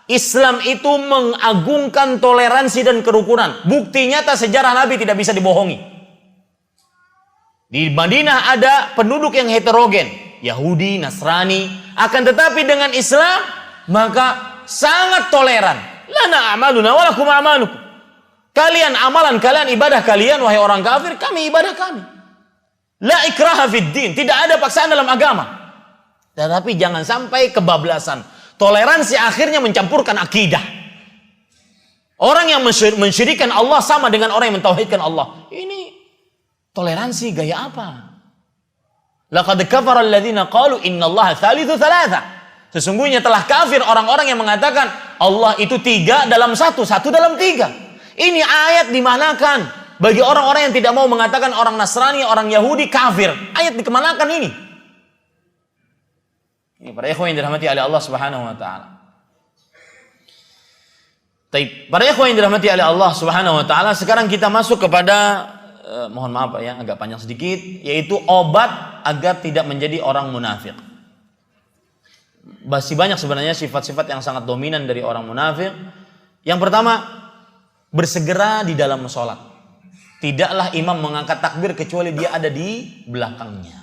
B: Islam itu mengagungkan toleransi dan kerukunan. Bukti nyata sejarah Nabi tidak bisa dibohongi. Di Madinah ada penduduk yang heterogen, Yahudi, Nasrani, akan tetapi dengan Islam maka sangat toleran. Lana a'maluna wa lakum a'malukum. Kalian amalan kalian, ibadah kalian wahai orang kafir, kami ibadah kami. La ikraha fid din, tidak ada paksaan dalam agama. Tetapi jangan sampai kebablasan. Toleransi akhirnya mencampurkan akidah. Orang yang mensyirikkan Allah sama dengan orang yang mentauhidkan Allah. Ini toleransi gaya apa? Laqad kafara alladziina qalu innallaha tsalitsu tsalatsa. Sesungguhnya telah kafir orang-orang yang mengatakan Allah itu 3 dalam 1, 1 dalam 3. Ini ayat dimanakan bagi orang-orang yang tidak mau mengatakan orang Nasrani, orang Yahudi kafir. Ayat dikemanakan ini? Ini para ikhwan yang dirahmati oleh Allah Subhanahu wa taala. Baik, para ikhwan yang dirahmati oleh Allah Subhanahu wa taala, sekarang kita masuk kepada mohon maaf ya, agak panjang sedikit, yaitu obat agar tidak menjadi orang munafik. Masih banyak sebenarnya sifat-sifat yang sangat dominan dari orang munafik. Yang pertama, bersegera di dalam sholat. Tidaklah imam mengangkat takbir kecuali dia ada di belakangnya.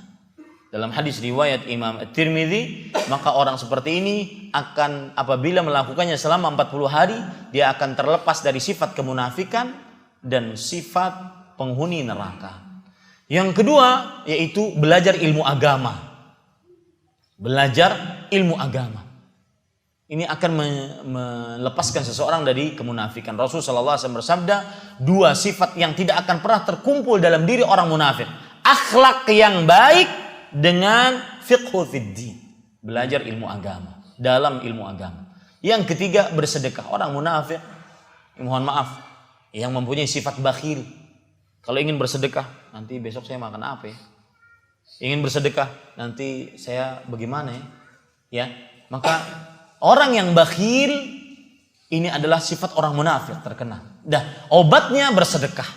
B: Dalam hadis riwayat Imam At-Tirmidzi, maka orang seperti ini akan apabila melakukannya selama 40 hari, dia akan terlepas dari sifat kemunafikan dan sifat penghuni neraka. Yang kedua yaitu belajar ilmu agama. Belajar ilmu agama. Ini akan melepaskan seseorang dari kemunafikan. Rasulullah SAW bersabda, 2 sifat yang tidak akan pernah terkumpul dalam diri orang munafik. Akhlak yang baik dengan fiqhu fiddin. Belajar ilmu agama. Dalam ilmu agama. Yang ketiga, bersedekah. Orang munafik, mohon maaf, yang mempunyai sifat bakhil. Kalau ingin bersedekah, nanti besok saya makan apa ya? Ingin bersedekah, nanti saya bagaimana ya? Ya, maka orang yang bakhil ini adalah sifat orang munafik terkenal. Dah, obatnya bersedekah.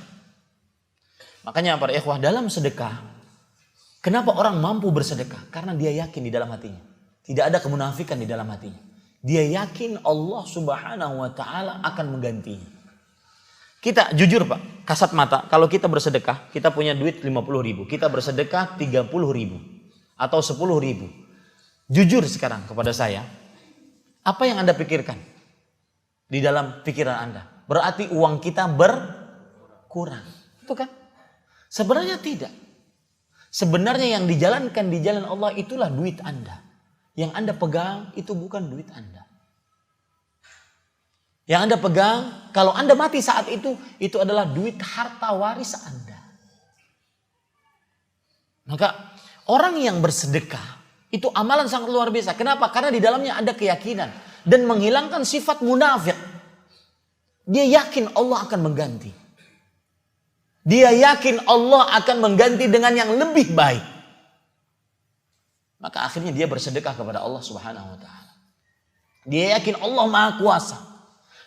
B: Makanya para ikhwah, dalam sedekah, kenapa orang mampu bersedekah? Karena dia yakin di dalam hatinya. Tidak ada kemunafikan di dalam hatinya. Dia yakin Allah Subhanahu wa taala akan menggantinya. Kita jujur Pak, kasat mata, kalau kita bersedekah, kita punya duit 50.000, kita bersedekah 30.000 atau 10.000. Jujur sekarang kepada saya, apa yang Anda pikirkan di dalam pikiran Anda? Berarti uang kita berkurang. Itu kan? Sebenarnya tidak. Sebenarnya yang dijalankan di jalan Allah itulah duit Anda. Yang Anda pegang itu bukan duit Anda. Yang Anda pegang, kalau Anda mati saat itu adalah duit harta waris Anda. Maka orang yang bersedekah, itu amalan sangat luar biasa. Kenapa? Karena di dalamnya ada keyakinan. Dan menghilangkan sifat munafik. Dia yakin Allah akan mengganti. Dia yakin Allah akan mengganti dengan yang lebih baik. Maka akhirnya dia bersedekah kepada Allah Subhanahu wa taala. Dia yakin Allah Maha Kuasa.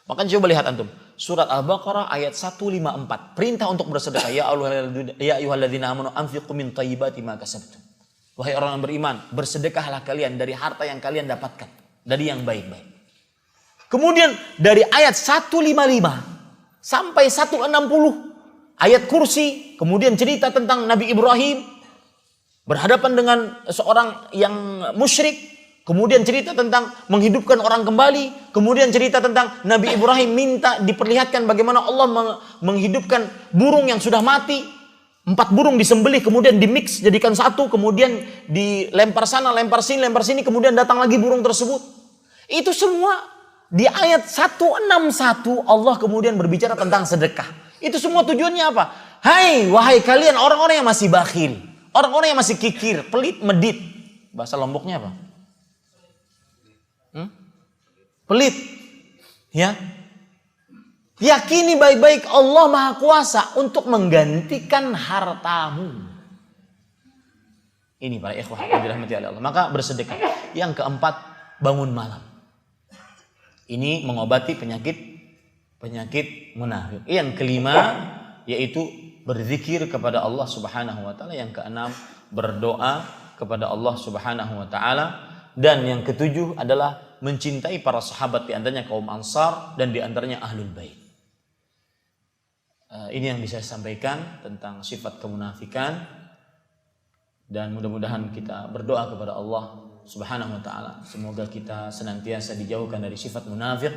B: Maka coba lihat antum, surat Al-Baqarah ayat 154, perintah untuk bersedekah. Ya ayyuhalladzina amanu anfiqu min thayyibati ma kasabtum. Wahai orang yang beriman, bersedekahlah kalian dari harta yang kalian dapatkan, dari yang baik-baik. Kemudian dari ayat 155 sampai 160, ayat kursi, kemudian cerita tentang Nabi Ibrahim berhadapan dengan seorang yang musyrik. Kemudian cerita tentang menghidupkan orang kembali. Kemudian cerita tentang Nabi Ibrahim minta diperlihatkan bagaimana Allah menghidupkan burung yang sudah mati. 4 burung disembelih, kemudian dimix jadikan satu. Kemudian dilempar sana, lempar sini, kemudian datang lagi burung tersebut. Itu semua di ayat 161 Allah kemudian berbicara tentang sedekah. Itu semua tujuannya apa? Hai, wahai kalian orang-orang yang masih bakhil, orang-orang yang masih kikir, pelit, medit. Bahasa Lomboknya apa? Pelit. Ya. Yakini baik-baik Allah Maha Kuasa untuk menggantikan hartamu. Ini para ikhwah yang dirahmati oleh Allah. Maka bersedekah. Yang keempat, bangun malam. Ini mengobati penyakit munafik. Yang kelima yaitu berzikir kepada Allah Subhanahu wa taala. Yang keenam, berdoa kepada Allah Subhanahu wa taala. Dan yang ketujuh adalah mencintai para sahabat, di antaranya kaum Ansar dan di antaranya Ahlul Bait. Ini yang bisa saya sampaikan tentang sifat kemunafikan. Dan mudah-mudahan kita berdoa kepada Allah Subhanahu wa taala, semoga kita senantiasa dijauhkan dari sifat munafik,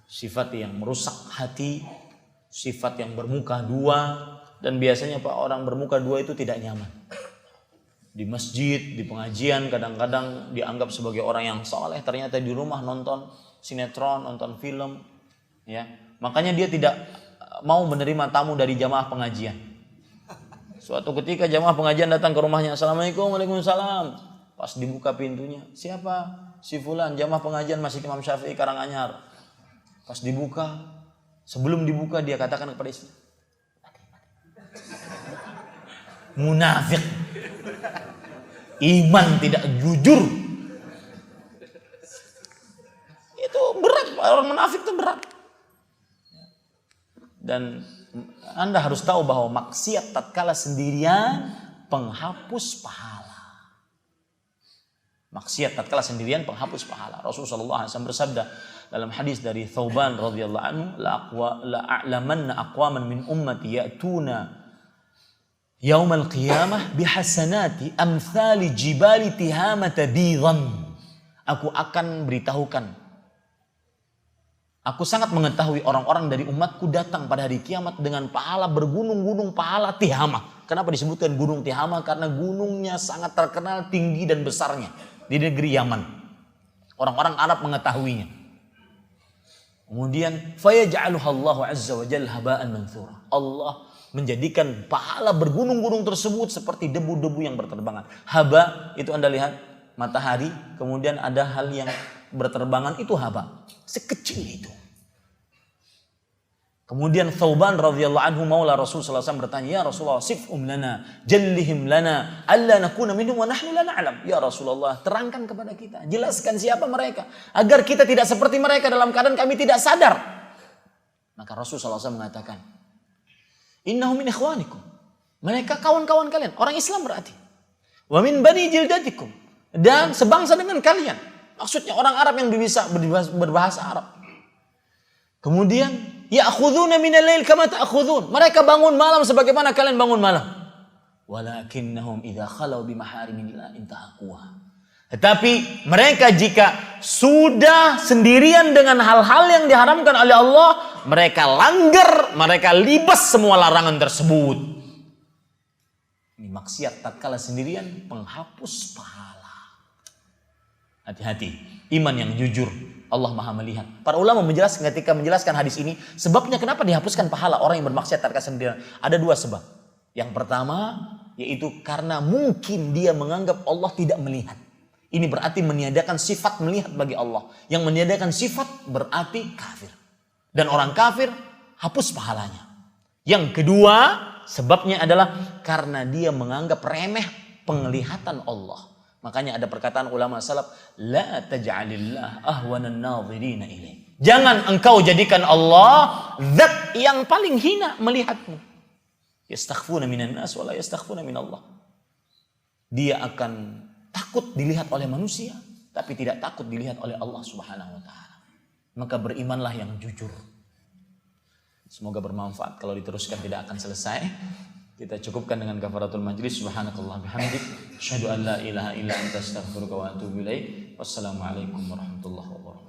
B: sifat yang merusak hati, sifat yang bermuka dua. Dan biasanya Pak, orang bermuka dua itu tidak nyaman. Di masjid, di pengajian kadang-kadang dianggap sebagai orang yang saleh, ternyata di rumah nonton sinetron, nonton film, ya. Makanya dia tidak mau menerima tamu dari jamaah pengajian. Suatu ketika jamaah pengajian datang ke rumahnya, Assalamualaikum, Waalaikumsalam. Pas dibuka pintunya, siapa? Si fulan, jamaah pengajian Masjid Imam Syafi'i Karanganyar. Pas dibuka, sebelum dibuka dia katakan kepada istri, munafik, iman tidak jujur. Itu berat, orang munafik itu berat. Dan Anda harus tahu bahwa maksiat tatkala sendirian penghapus pahala. Maksiat tatkala sendirian penghapus pahala. Rasulullah SAW bersabda dalam hadis dari Thauban radhiyallahu anhu, la a'lamanna aqwaman min ummati ya'tuna yaumal qiyamah bihasanati amthali jibali tihamata bidhan. Aku akan beritahukan, aku sangat mengetahui orang-orang dari umatku datang pada hari kiamat dengan pahala bergunung-gunung pahala Tihama. Kenapa disebutkan gunung Tihama? Karena gunungnya sangat terkenal tinggi dan besarnya di negeri Yaman. Orang-orang Arab mengetahuinya. Kemudian fayaj'aluhallahu azza wa jalla haba'an manthura. Allah menjadikan pahala bergunung-gunung tersebut seperti debu-debu yang berterbangan. Haba itu Anda lihat matahari, kemudian ada hal yang berterbangan, itu haba. Sekecil itu. Kemudian Thauban radhiyallahu anhu maula Rasul sallallahu alaihi wasallam bertanya, "Ya Rasulullah, sifhum lana, jallihim lana, alla nakuna minhum wa nahnu la na'lam." Ya Rasulullah, terangkan kepada kita, jelaskan siapa mereka agar kita tidak seperti mereka dalam keadaan kami tidak sadar. Maka Rasul sallallahu alaihi wasallam mengatakan, "Innahum min ikhwanikum." Mereka kawan-kawan kalian, orang Islam berarti. "Wa min bani jildatikum." Dan sebangsa dengan kalian. Maksudnya orang Arab yang bisa berbahasa Arab. Kemudian ya'khuduna minal lail kama ta'khudun. Mereka bangun malam sebagaimana kalian bangun malam. Walakinnahum idza khalau bi maharimillah intahaquha. Tetapi mereka jika sudah sendirian dengan hal-hal yang diharamkan oleh Allah, mereka langgar, mereka libas semua larangan tersebut. Ini maksiat tatkala sendirian penghapus pahala. Hati-hati, iman yang jujur, Allah Maha melihat. Para ulama menjelaskan ketika menjelaskan hadis ini, sebabnya kenapa dihapuskan pahala orang yang bermaksiat tatkala sendirian. Ada dua sebab. Yang pertama, yaitu karena mungkin dia menganggap Allah tidak melihat. Ini berarti meniadakan sifat melihat bagi Allah. Yang meniadakan sifat berarti kafir. Dan orang kafir hapus pahalanya. Yang kedua, sebabnya adalah karena dia menganggap remeh penglihatan Allah. Makanya ada perkataan ulama salaf, la taj'alillah ahwanan nadhirina ilaih. Jangan engkau jadikan Allah zat yang paling hina melihatmu. Yastakhfuna minan nas wa la yastakhfuna minallah. Dia akan takut dilihat oleh manusia, tapi tidak takut dilihat oleh Allah Subhanahu wa taala. Maka berimanlah yang jujur. Semoga bermanfaat. Kalau diteruskan tidak akan selesai. Kita cukupkan dengan kafaratul majlis. Subhanakallah bihamdik, asyhadu an la ilaha illa anta astaghfiruka wa atubu ilaik. Wassalamualaikum warahmatullahi wabarakatuh.